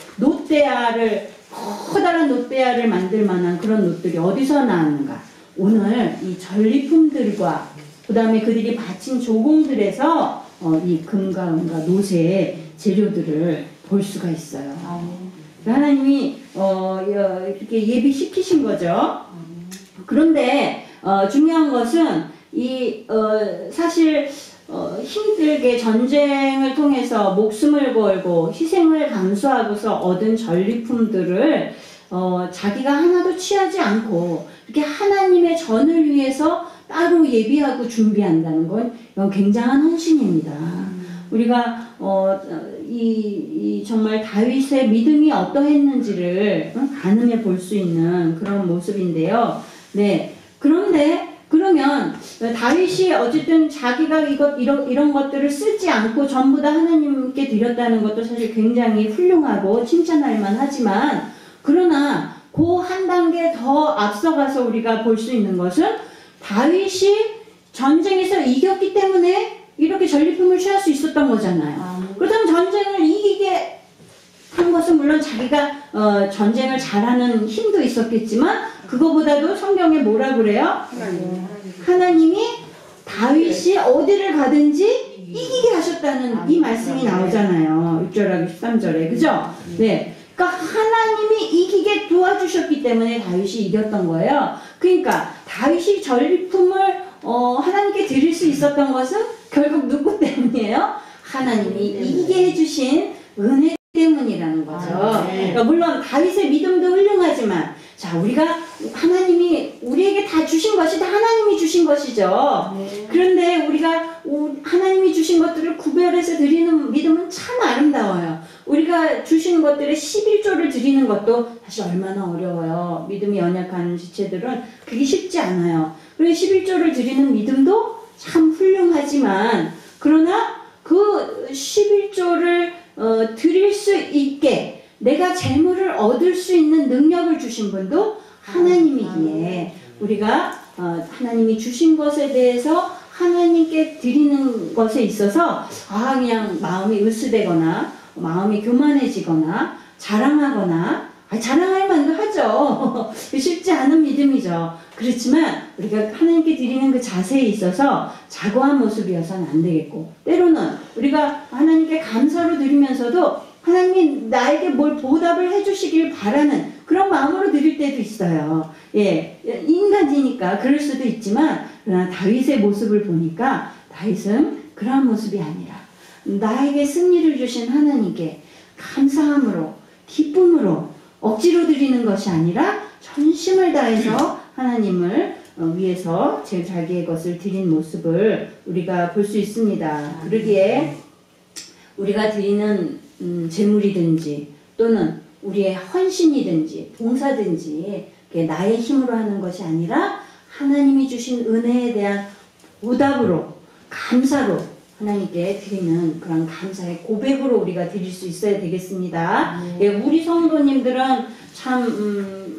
커다란 놋대야를 만들 만한 그런 놋들이 어디서 나왔는가? 오늘 이 전리품들과 그 다음에 그들이 바친 조공들에서 이 금과 은과 놋의 재료들을 볼 수가 있어요. 하나님이 이렇게 예비시키신 거죠. 그런데 중요한 것은 사실 힘들게 전쟁을 통해서 목숨을 걸고 희생을 감수하고서 얻은 전리품들을 자기가 하나도 취하지 않고 이렇게 하나님의 전을 위해서 따로 예비하고 준비한다는 건 이건 굉장한 헌신입니다. 우리가 정말 다윗의 믿음이 어떠했는지를 가늠해 볼 수 있는 그런 모습인데요. 네. 그런데 그러면 다윗이 어쨌든 자기가 이런 것들을 쓰지 않고 전부 다 하나님께 드렸다는 것도 사실 굉장히 훌륭하고 칭찬할 만하지만, 그러나 그 한 단계 더 앞서가서 우리가 볼 수 있는 것은 다윗이 전쟁에서 이겼기 때문에 이렇게 전리품을 취할 수 있었던 거잖아요. 그렇다면 전쟁을 이기게 한 것은 물론 자기가 전쟁을 잘하는 힘도 있었겠지만, 그거보다도 성경에 뭐라 그래요? 하나님이 다윗이 어디를 가든지 이기게 하셨다는 이 말씀이 나오잖아요. 6절하고 13절에. 그죠? 네. 그러니까 하나님이 이기게 도와주셨기 때문에 다윗이 이겼던 거예요. 그러니까 다윗이 전리품을 하나님께 드릴 수 있었던 것은 결국 누구 때문이에요? 하나님이 이기게 해주신 은혜 때문이라는 거죠. 그러니까 물론 다윗의 믿음도 훌륭하지만, 자, 우리가 하나님이 우리에게 다 주신 것이 다 하나님이 주신 것이죠. 그런데 우리가 하나님이 주신 것들을 구별해서 드리는 믿음은 참 아름다워요. 우리가 주신 것들의 11조를 드리는 것도 사실 얼마나 어려워요. 믿음이 연약한 지체들은 그게 쉽지 않아요. 그리고 11조를 드리는 믿음도 참 훌륭하지만, 그러나 그 11조를 드릴 수 있게 내가 재물을 얻을 수 있는 능력을 주신 분도 하나님이기에, 우리가 하나님이 주신 것에 대해서 하나님께 드리는 것에 있어서 그냥 마음이 으스대거나 마음이 교만해지거나 자랑하거나, 자랑할 만도 하죠. 쉽지 않은 믿음이죠. 그렇지만 우리가 하나님께 드리는 그 자세에 있어서 자고한 모습이어서는 안 되겠고, 때로는 우리가 하나님께 감사로 드리면서도 하나님이 나에게 뭘 보답을 해주시길 바라는 그런 마음으로 드릴 때도 있어요. 예, 인간이니까 그럴 수도 있지만, 그러나 다윗의 모습을 보니까 다윗은 그러한 모습이 아니라 나에게 승리를 주신 하나님께 감사함으로, 기쁨으로, 억지로 드리는 것이 아니라 전심을 다해서 하나님을 위해서 자기의 것을 드린 모습을 우리가 볼 수 있습니다. 그러기에 우리가 드리는 재물이든지 또는 우리의 헌신이든지 봉사든지 나의 힘으로 하는 것이 아니라 하나님이 주신 은혜에 대한 보답으로, 감사로 하나님께 드리는 그런 감사의 고백으로 우리가 드릴 수 있어야 되겠습니다. 예, 우리 성도님들은 참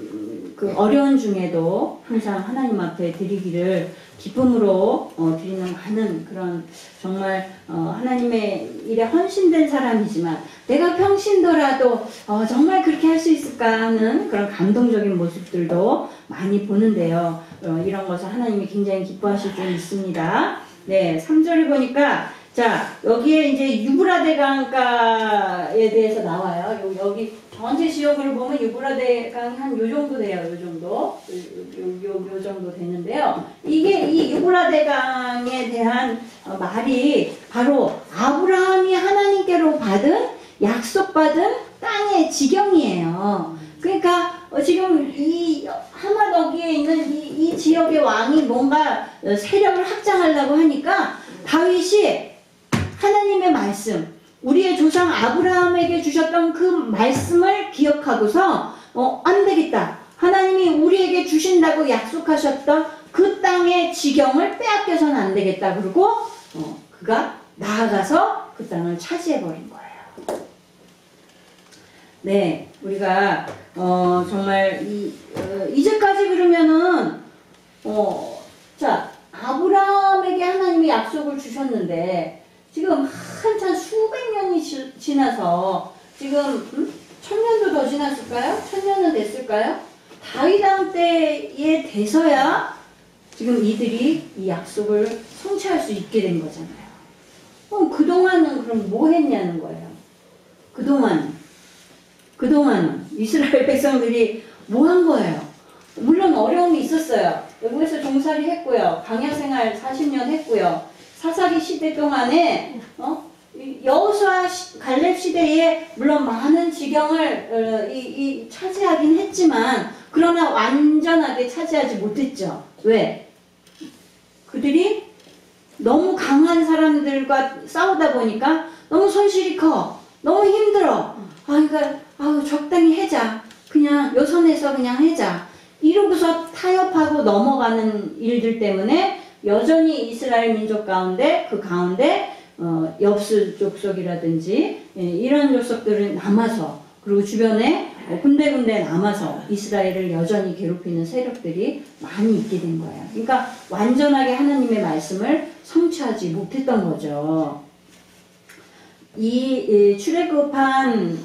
그 어려운 중에도 항상 하나님 앞에 드리기를 기쁨으로 드리는 많은 그런 정말 하나님의 일에 헌신된 사람이지만, 내가 평신도라도 정말 그렇게 할 수 있을까 하는 그런 감동적인 모습들도 많이 보는데요. 이런 것을 하나님이 굉장히 기뻐하실 줄 믿습니다. 네, 3절을 보니까, 자, 여기에 이제 유브라데 강가에 대해서 나와요. 여기 전체 지역을 보면 유브라데 강 한 요 정도 돼요. 요 정도. 요 정도 되는데요. 이게 이 유브라데 강에 대한 말이 바로 아브라함이 하나님께로 받은, 약속받은 땅의 지경이에요. 그러니까 지금 이 하마더기에 있는 이 지역의 왕이 뭔가 세력을 확장하려고 하니까 다윗이 하나님의 말씀, 우리의 조상 아브라함에게 주셨던 그 말씀을 기억하고서 안 되겠다. 하나님이 우리에게 주신다고 약속하셨던 그 땅의 지경을 빼앗겨서는 안 되겠다. 그리고 그가 나아가서 그 땅을 차지해버린 거예요. 네, 우리가 정말 이제까지 그러면은 자, 아브라함에게 하나님이 약속을 주셨는데 지금 한참 수백 년이 지나서 지금 1000년도 더 지났을까요? 1000년은 됐을까요? 다윗 왕 때에 돼서야 지금 이들이 이 약속을 성취할 수 있게 된 거잖아요. 그럼 그동안은 그럼 뭐 했냐는 거예요. 그동안은 이스라엘 백성들이 뭐 한 거예요? 물론 어려움이 있었어요. 외국에서 종살이 했고요. 광야 생활 40년 했고요. 사사기 시대 동안에 여호수아 갈렙 시대에 물론 많은 지경을 차지하긴 했지만, 그러나 완전하게 차지하지 못했죠. 왜? 그들이 너무 강한 사람들과 싸우다 보니까 너무 손실이 커. 너무 힘들어. 그러니까 적당히 해자. 그냥 요 선에서 그냥 해자. 이러고서 타협하고 넘어가는 일들 때문에 여전히 이스라엘 민족 가운데 그 가운데 엽스 족속이라든지 이런 족속들은 남아서 그리고 주변에 군데군데 남아서 이스라엘을 여전히 괴롭히는 세력들이 많이 있게 된 거예요. 그러니까 완전하게 하나님의 말씀을 성취하지 못했던 거죠. 이 출애굽한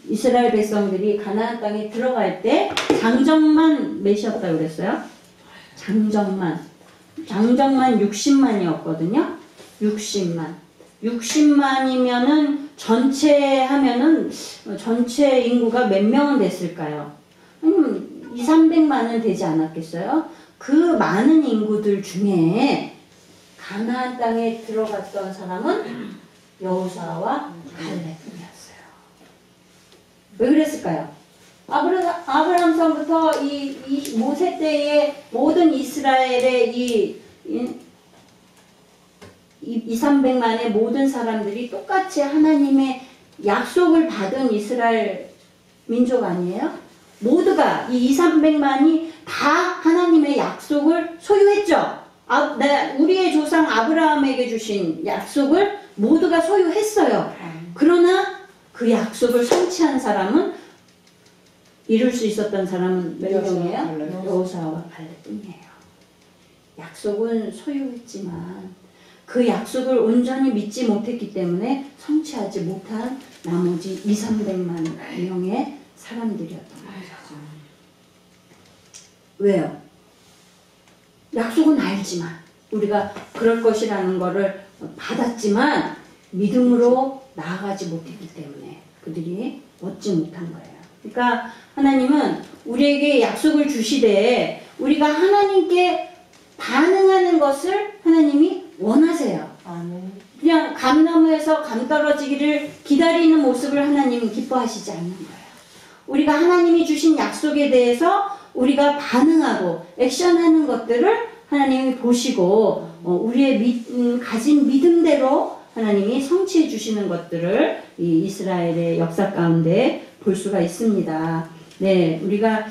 이스라엘 백성들이 가나안 땅에 들어갈 때 장정만 몇이었다고 그랬어요? 장정만 60만이었거든요. 60만이면은 전체 하면은 전체 인구가 몇 명은 됐을까요? 200~300만은 되지 않았겠어요? 그 많은 인구들 중에 가나안 땅에 들어갔던 사람은 여호수아와 갈렙이었어요. 왜 그랬을까요? 아브라함서부터 이 모세 때의 모든 이스라엘의 200~300만의 모든 사람들이 똑같이 하나님의 약속을 받은 이스라엘 민족 아니에요? 모두가 이 200~300만이 다 하나님의 약속을 소유했죠. 우리의 조상 아브라함에게 주신 약속을 모두가 소유했어요. 그러나 그 약속을 성취한 사람은 이룰 수 있었던 사람은 몇 명이에요? 여호수아와 갈렙뿐이에요. 약속은 소유했지만 그 약속을 온전히 믿지 못했기 때문에 성취하지 못한 나머지 200~300만 명의 사람들이었던 거죠. 왜요? 약속은 알지만 우리가 그럴 것이라는 것을 받았지만 믿음으로 나아가지 못했기 때문에 그들이 얻지 못한 거예요. 그러니까 하나님은 우리에게 약속을 주시되 우리가 하나님께 반응하는 것을 하나님이 원하세요. 그냥 감나무에서 감 떨어지기를 기다리는 모습을 하나님은 기뻐하시지 않는 거예요. 우리가 하나님이 주신 약속에 대해서 우리가 반응하고 액션하는 것들을 하나님이 보시고 우리의 가진 믿음대로 하나님이 성취해 주시는 것들을 이 이스라엘의 역사 가운데 볼 수가 있습니다. 네, 우리가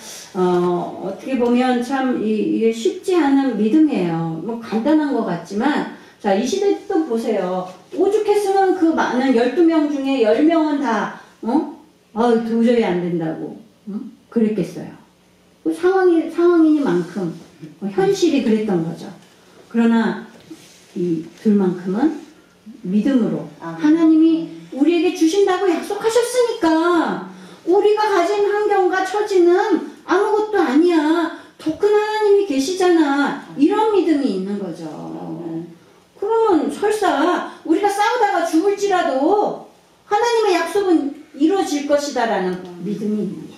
어떻게 보면 참 이게 쉽지 않은 믿음이에요. 뭐 간단한 것 같지만 자, 이 시대 또 보세요. 오죽했으면 그 많은 12명 중에 10명은 다 도저히 안 된다고 그랬겠어요. 그 상황이니만큼 현실이 그랬던 거죠. 그러나 이 둘만큼은 믿음으로 하나님이 우리에게 주신다고 약속하셨으니까 우리가 가진 환경과 처지는 아무것도 아니야. 더 큰 하나님이 계시잖아. 이런 믿음이 있는 거죠. 그러면 설사 우리가 싸우다가 죽을지라도 하나님의 약속은 이루어질 것이다라는 믿음이 있는 거예요.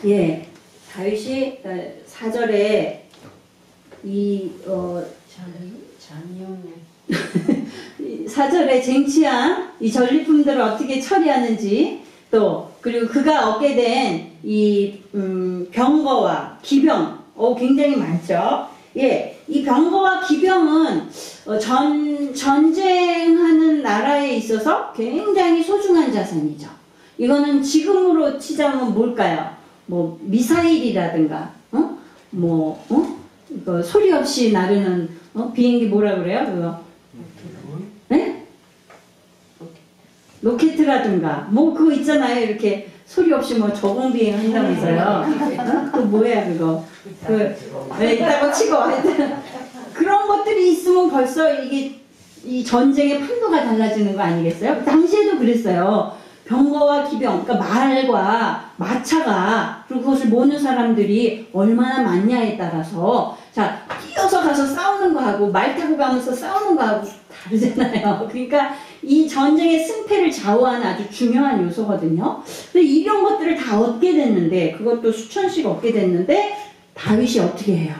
예, 다윗이 4절에 사절에 쟁취한 이 전리품들을 어떻게 처리하는지 또 그리고 그가 얻게 된 이 병거와 기병 굉장히 많죠. 예, 이 병거와 기병은 전쟁하는 나라에 있어서 굉장히 소중한 자산이죠. 이거는 지금으로 치자면 뭘까요? 뭐 미사일이라든가 이거 소리 없이 나르는 비행기 뭐라 그래요? 그거 네? 로켓이라든가 뭐 그거 있잖아요. 이렇게 소리 없이 뭐 저공 비행 한다면서요. 그 뭐야 그거 있다고 치고 하여튼 그런 것들이 있으면 벌써 이게 이 전쟁의 판도가 달라지는 거 아니겠어요? 당시에도 그랬어요. 병거와 기병, 그러니까 말과 마차가 그리고 그것을 모는 사람들이 얼마나 많냐에 따라서 자 뛰어서 가서 싸우는 거하고 말 타고 가면서 싸우는 거하고 다르잖아요. 그러니까 이 전쟁의 승패를 좌우하는 아주 중요한 요소거든요. 근데 이런 것들을 다 얻게 됐는데 그것도 수천씩 얻게 됐는데 다윗이 어떻게 해요?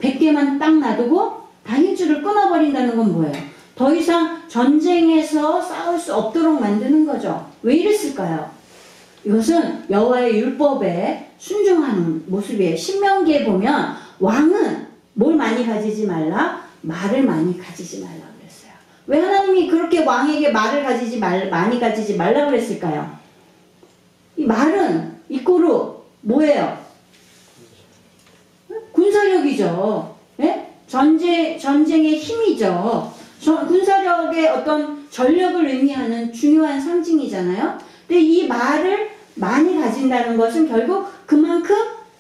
100개만 딱 놔두고 다 힘줄을 끊어버린다는 건 뭐예요? 더 이상 전쟁에서 싸울 수 없도록 만드는 거죠. 왜 이랬을까요? 이것은 여호와의 율법에 순종하는 모습이에요. 신명기에 보면 왕은 뭘 많이 가지지 말라? 말을 많이 가지지 말라 그랬어요. 왜 하나님이 그렇게 왕에게 말을 많이 가지지 말라 그랬을까요? 이 말은 이꼬르 뭐예요? 군사력이죠. 예? 전쟁의 힘이죠. 군사력의 어떤 전력을 의미하는 중요한 상징이잖아요. 근데 이 말을 많이 가진다는 것은 결국 그만큼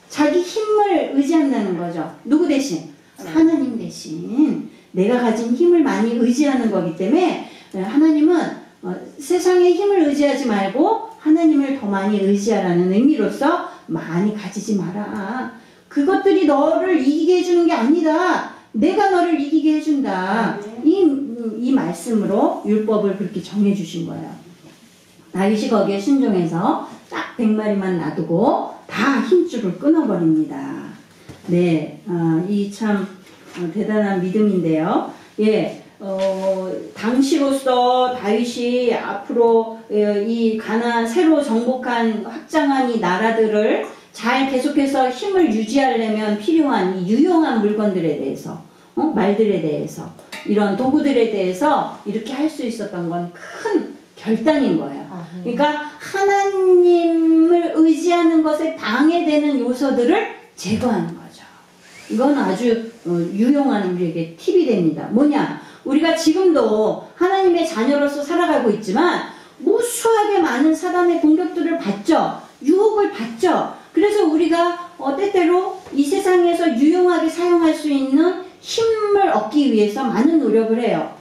자기 힘을 의지한다는 거죠. 누구 대신? 하나님 대신 내가 가진 힘을 많이 의지하는 거기 때문에 하나님은 세상의 힘을 의지하지 말고 하나님을 더 많이 의지하라는 의미로서 많이 가지지 마라. 그것들이 너를 이기게 해주는 게 아니다. 내가 너를 이기게 해준다. 이 말씀으로 율법을 그렇게 정해주신 거예요. 다윗이 거기에 순종해서 딱 100마리만 놔두고 다 힘줄을 끊어버립니다. 네, 이 참 대단한 믿음인데요. 예, 당시로서 다윗이 앞으로 이 가나안 새로 정복한 확장한 이 나라들을 잘 계속해서 힘을 유지하려면 필요한 이 유용한 물건들에 대해서, 말들에 대해서, 이런 도구들에 대해서 이렇게 할 수 있었던 건 큰 결단인 거예요. 그러니까 하나님을 의지하는 것에 방해되는 요소들을 제거하는 거죠. 이건 아주 유용한 우리에게 팁이 됩니다. 뭐냐? 우리가 지금도 하나님의 자녀로서 살아가고 있지만 무수하게 많은 사단의 공격들을 받죠. 유혹을 받죠. 그래서 우리가 때때로 이 세상에서 유용하게 사용할 수 있는 힘을 얻기 위해서 많은 노력을 해요.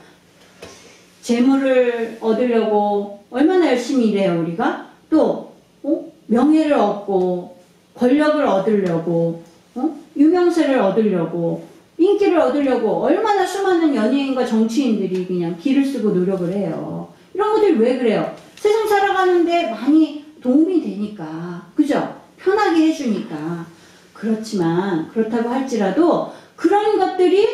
재물을 얻으려고 얼마나 열심히 일해요, 우리가? 또 명예를 얻고 권력을 얻으려고 유명세를 얻으려고 인기를 얻으려고 얼마나 수많은 연예인과 정치인들이 그냥 기를 쓰고 노력을 해요. 이런 것들이 왜 그래요? 세상 살아가는데 많이 도움이 되니까, 그죠? 편하게 해주니까. 그렇지만 그렇다고 할지라도 그런 것들이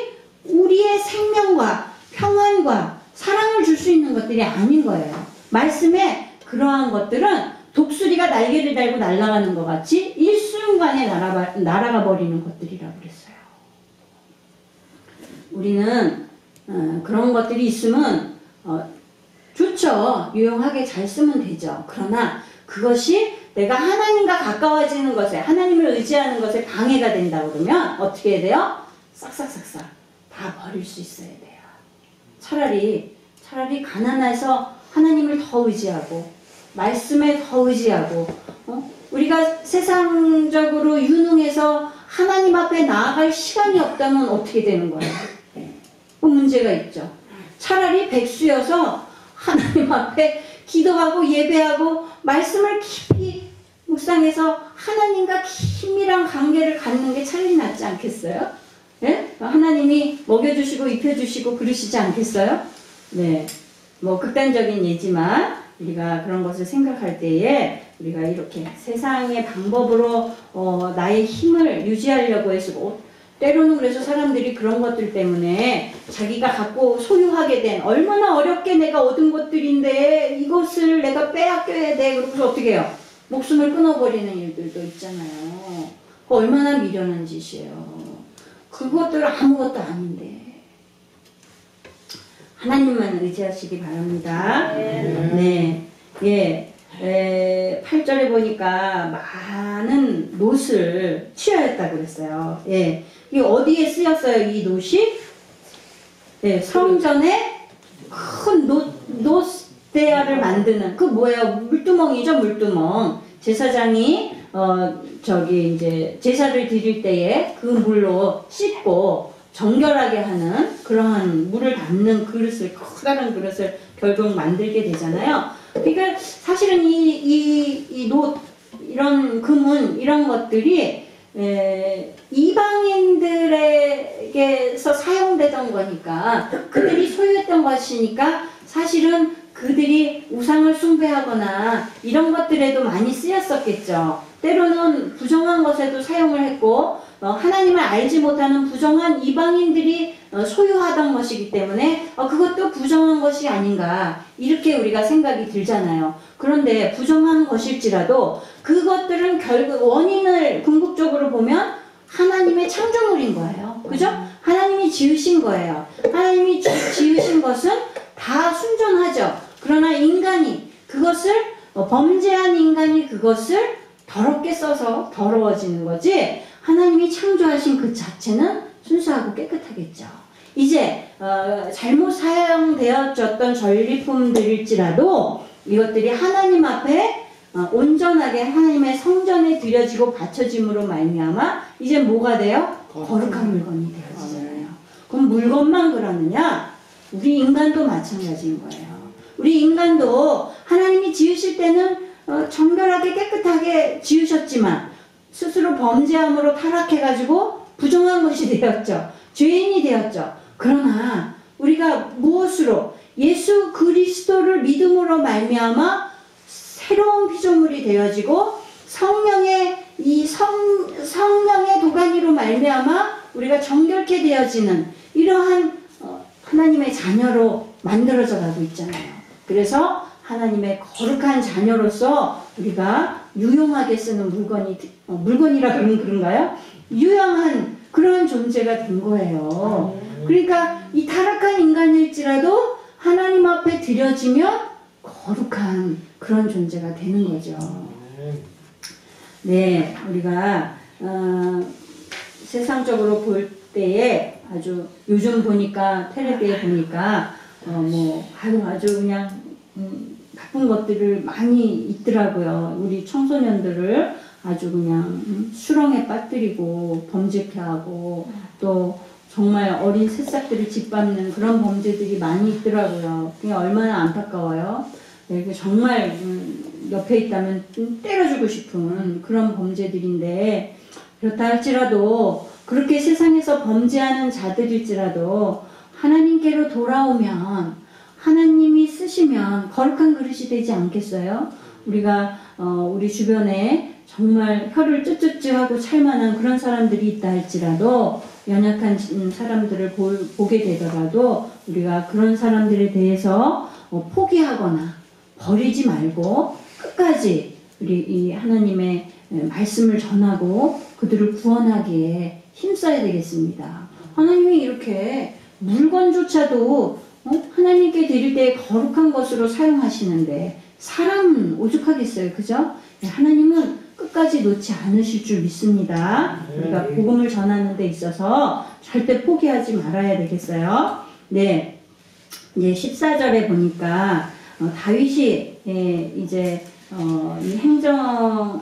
우리의 생명과 평안과 사랑을 줄 수 있는 것들이 아닌 거예요. 말씀에 그러한 것들은 독수리가 날개를 달고 날아가는 것 같이 일순간에 날아가 버리는 것들이라고 그랬어요. 우리는 그런 것들이 있으면 좋죠. 유용하게 잘 쓰면 되죠. 그러나 그것이 내가 하나님과 가까워지는 것에, 하나님을 의지하는 것에 방해가 된다 그러면 어떻게 해야 돼요? 싹싹싹싹 다 버릴 수 있어야 돼요. 차라리 가난해서 하나님을 더 의지하고 말씀에 더 의지하고 우리가 세상적으로 유능해서 하나님 앞에 나아갈 시간이 없다면 어떻게 되는 거예요? 그 문제가 있죠. 차라리 백수여서 하나님 앞에 기도하고 예배하고 말씀을 깊이 묵상해서 하나님과 긴밀한 관계를 갖는 게 차라리 낫지 않겠어요? 네? 하나님이 먹여주시고 입혀주시고 그러시지 않겠어요? 네, 뭐 극단적인 예지만 우리가 그런 것을 생각할 때에 우리가 이렇게 세상의 방법으로 나의 힘을 유지하려고 해서 때로는 그래서 사람들이 그런 것들 때문에 자기가 갖고 소유하게 된 얼마나 어렵게 내가 얻은 것들인데 이것을 내가 빼앗겨야 돼. 그러고서 어떻게 해요? 목숨을 끊어버리는 일들도 있잖아요. 얼마나 미련한 짓이에요. 그것들 아무것도 아닌데. 하나님만 의지하시기 바랍니다. 네. 예. 8절에 보니까 많은 놋을 취하였다고 그랬어요. 예. 이 어디에 쓰였어요, 이 놋이? 예, 성전에 큰 놋대야를 만드는, 그 뭐예요? 물두멍이죠, 물두멍. 제사장이, 이제, 제사를 드릴 때에 그 물로 씻고 정결하게 하는 그러한 물을 담는 그릇을, 커다란 그릇을 결국 만들게 되잖아요. 그러니까 사실은 이 놋, 이런 금은, 이런 것들이 이방인들에게서 사용되던 거니까, 그들이 소유했던 것이니까 사실은 그들이 우상을 숭배하거나 이런 것들에도 많이 쓰였었겠죠. 때로는 부정한 것에도 사용을 했고 하나님을 알지 못하는 부정한 이방인들이 소유하던 것이기 때문에 그것도 부정한 것이 아닌가 이렇게 우리가 생각이 들잖아요. 그런데 부정한 것일지라도 그것들은 결국 원인을 궁극적으로 보면 하나님의 창조물인 거예요. 그죠? 하나님이 지으신 거예요. 하나님이 지으신 것은 다 순전하죠. 그러나 인간이 그것을 범죄한 인간이 그것을 더럽게 써서 더러워지는 거지 하나님이 창조하신 그 자체는 순수하고 깨끗하겠죠. 이제 잘못 사용되어졌던 전리품들일지라도 이것들이 하나님 앞에 온전하게 하나님의 성전에 드려지고 바쳐짐으로 말미암아 이제 뭐가 돼요? 거룩한 물건이 되어지잖아요. 그럼 물건만 그러느냐? 우리 인간도 마찬가지인 거예요. 우리 인간도 하나님이 지으실 때는 정결하게 깨끗하게 지으셨지만 스스로 범죄함으로 타락해가지고 부정한 것이 되었죠. 죄인이 되었죠. 그러나 우리가 무엇으로? 예수 그리스도를 믿음으로 말미암아 새로운 피조물이 되어지고 성령의 도가니로 말미암아 우리가 정결케 되어지는 이러한 하나님의 자녀로 만들어져 가고 있잖아요. 그래서 하나님의 거룩한 자녀로서 우리가 유용하게 쓰는 물건이라 그러면 그런가요? 유용한 그런 존재가 된 거예요. 그러니까 이 타락한 인간일지라도 하나님 앞에 드려지면 거룩한 그런 존재가 되는 거죠. 네, 우리가 세상적으로 볼 때에 아주 요즘 보니까 텔레비에 보니까 아주 그냥 나쁜 것들을 많이 있더라고요. 우리 청소년들을 아주 그냥 수렁에 빠뜨리고 범죄케 하고 또 정말 어린 새싹들을 짓밟는 그런 범죄들이 많이 있더라고요. 그게 얼마나 안타까워요. 네, 정말 옆에 있다면 때려주고 싶은 그런 범죄들인데 그렇다 할지라도 그렇게 세상에서 범죄하는 자들일지라도 하나님께로 돌아오면 하나님이 쓰시면 거룩한 그릇이 되지 않겠어요? 우리가 우리 주변에 정말 혀를 쭈쭈쭈 하고 찰만한 그런 사람들이 있다 할지라도 연약한 사람들을 보게 되더라도 우리가 그런 사람들에 대해서 포기하거나 버리지 말고 끝까지 우리 이 하나님의 말씀을 전하고 그들을 구원하기에 힘써야 되겠습니다. 하나님이 이렇게 물건조차도 하나님께 드릴 때 거룩한 것으로 사용하시는데 사람은 오죽하겠어요. 그죠? 하나님은 끝까지 놓지 않으실 줄 믿습니다. 우리가 복음을 전하는 데 있어서 절대 포기하지 말아야 되겠어요. 네, 이제 14절에 보니까 다윗이 이제 이 행정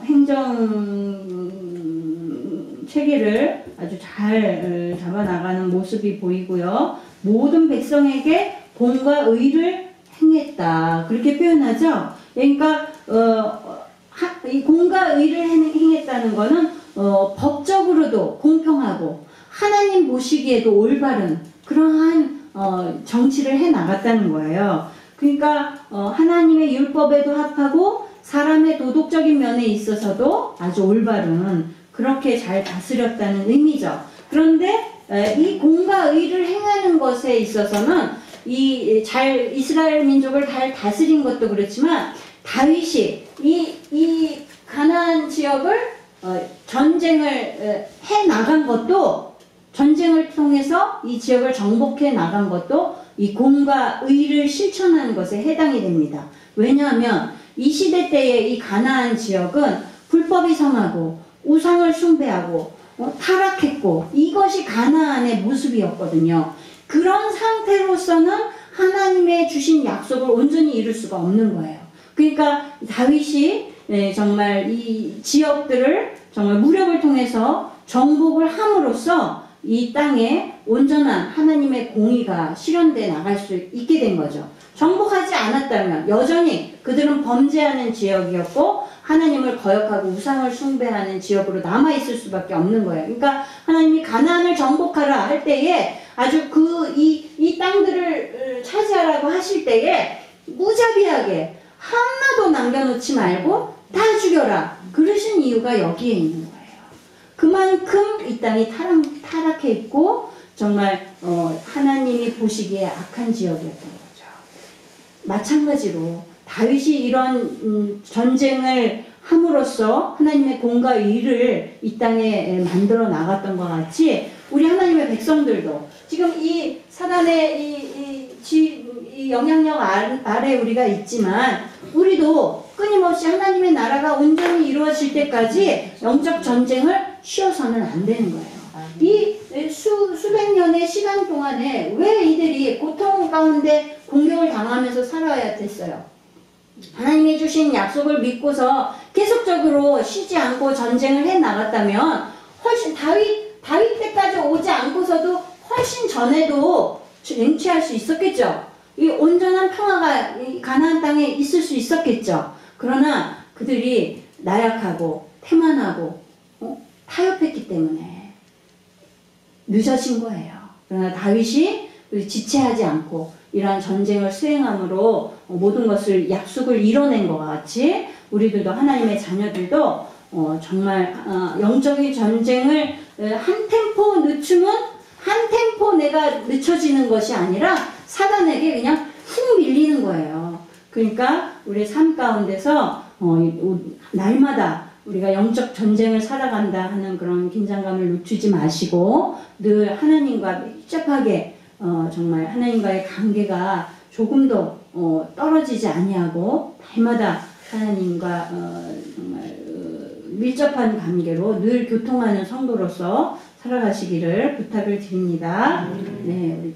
체계를 아주 잘 잡아나가는 모습이 보이고요. 모든 백성에게 공과 의를 행했다. 그렇게 표현하죠. 그러니까 이 공과 의를 행했다는 것은 법적으로도 공평하고 하나님 보시기에도 올바른 그러한 정치를 해 나갔다는 거예요. 그러니까 하나님의 율법에도 합하고 사람의 도덕적인 면에 있어서도 아주 올바른 그렇게 잘 다스렸다는 의미죠. 그런데 이 공과 의를 행하는 것에 있어서는 이스라엘 민족을 잘 다스린 것도 그렇지만 다윗이 이 가나안 지역을 전쟁을 해 나간 것도 전쟁을 통해서 이 지역을 정복해 나간 것도 이 공과 의를 실천하는 것에 해당이 됩니다. 왜냐하면 이 시대 때의 이 가나안 지역은 불법이 성하고 우상을 숭배하고 타락했고 이것이 가나안의 모습이었거든요. 그런 상태로서는 하나님의 주신 약속을 온전히 이룰 수가 없는 거예요. 그러니까 다윗이 정말 이 지역들을 정말 무력을 통해서 정복을 함으로써 이 땅에 온전한 하나님의 공의가 실현돼 나갈 수 있게 된 거죠. 정복하지 않았다면 여전히 그들은 범죄하는 지역이었고 하나님을 거역하고 우상을 숭배하는 지역으로 남아있을 수밖에 없는 거예요. 그러니까 하나님이 가나안을 정복하라 할 때에 아주 이 땅들을 차지하라고 하실 때에 무자비하게 하나도 남겨놓지 말고 다 죽여라 그러신 이유가 여기에 있는 거예요. 그만큼 이 땅이 타락해 있고 정말 하나님이 보시기에 악한 지역이었던 거죠. 마찬가지로 다윗이 이런 전쟁을 함으로써 하나님의 공과 의를 이 땅에 만들어 나갔던 것 같이 우리 하나님의 백성들도 지금 이 사단의 이 영향력 아래 우리가 있지만 우리도 끊임없이 하나님의 나라가 온전히 이루어질 때까지 영적 전쟁을 쉬어서는 안 되는 거예요. 이 수백 년의 시간 동안에 왜 이들이 고통 가운데 공격을 당하면서 살아야 됐어요? 하나님이 주신 약속을 믿고서 계속적으로 쉬지 않고 전쟁을 해 나갔다면 훨씬 다윗 때까지 오지 않고서도 훨씬 전에도 쟁취할 수 있었겠죠. 이 온전한 평화가 가나안 땅에 있을 수 있었겠죠. 그러나 그들이 나약하고 태만하고 타협했기 때문에 늦어진 거예요. 그러나 다윗이 지체하지 않고 이러한 전쟁을 수행함으로 모든 것을 약속을 이뤄낸 것과 같이 우리들도 하나님의 자녀들도 정말 영적인 전쟁을 한 템포 늦추면 한 템포 내가 늦춰지는 것이 아니라 사단에게 그냥 훅 밀리는 거예요. 그러니까 우리 삶 가운데서 날마다 우리가 영적 전쟁을 살아간다 하는 그런 긴장감을 늦추지 마시고 늘 하나님과 밀접하게 정말 하나님과의 관계가 조금도 떨어지지 아니하고 날마다 하나님과 정말 밀접한 관계로 늘 교통하는 성도로서 살아가시기를 부탁을 드립니다. 네, 우리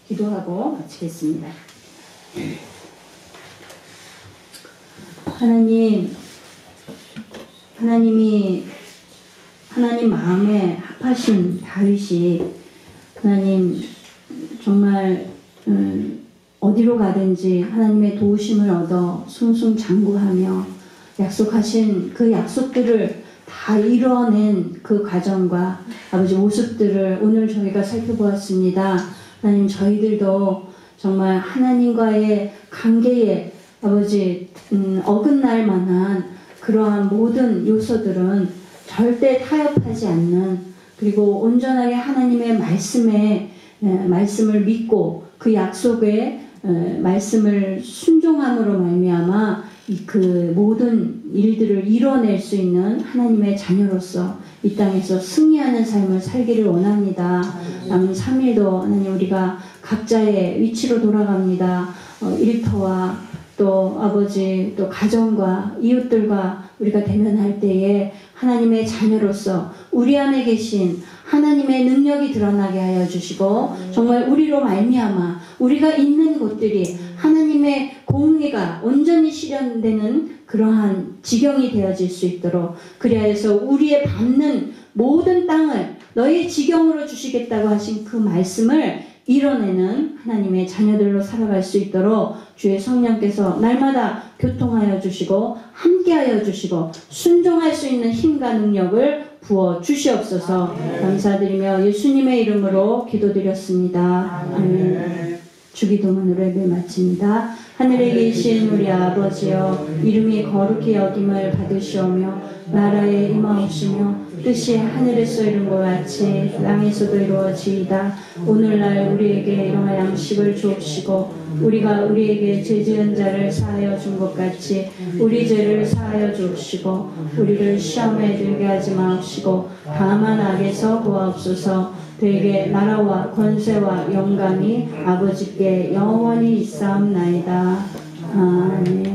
기도하고 마치겠습니다. 하나님 마음에 합하신 다윗이 하나님 정말 어디로 가든지 하나님의 도우심을 얻어 승승장구하며 약속하신 그 약속들을 다 이뤄낸 그 과정과 아버지 모습들을 오늘 저희가 살펴보았습니다. 하나님 저희들도 정말 하나님과의 관계에 아버지 어긋날 만한 그러한 모든 요소들은 절대 타협하지 않는 그리고 온전하게 하나님의 말씀을 믿고 그 약속의 말씀을 순종함으로 말미암아 그 모든 일들을 이뤄낼 수 있는 하나님의 자녀로서 이 땅에서 승리하는 삶을 살기를 원합니다. 남은 3일도 하나님 우리가 각자의 위치로 돌아갑니다. 일터와 또 아버지 또 가정과 이웃들과 우리가 대면할 때에 하나님의 자녀로서 우리 안에 계신 하나님의 능력이 드러나게 하여 주시고 정말 우리로 말미암아 우리가 있는 곳들이 하나님의 공의가 온전히 실현되는 그러한 지경이 되어질 수 있도록 그리하여서 우리의 밟는 모든 땅을 너의 지경으로 주시겠다고 하신 그 말씀을 이뤄내는 하나님의 자녀들로 살아갈 수 있도록 주의 성령께서 날마다 교통하여 주시고 함께하여 주시고 순종할 수 있는 힘과 능력을 부어 주시옵소서. 감사드리며 예수님의 이름으로 기도드렸습니다. 아멘. 주기도문으로 예배 마칩니다. 하늘에 계신 우리 아버지여 이름이 거룩히 여김을 받으시오며 나라에 임하옵시며 뜻이 하늘에서 이룬 것 같이 땅에서도 이루어지이다. 오늘날 우리에게 일용할 양식을 주옵시고 우리가 우리에게 죄 지은 자를 사하여 준 것 같이 우리 죄를 사하여 주옵시고 우리를 시험에 들게 하지 마옵시고 다만 악에서 구하옵소서. 되게 나라와 권세와 영광이 아버지께 영원히 있사옵나이다. 아멘.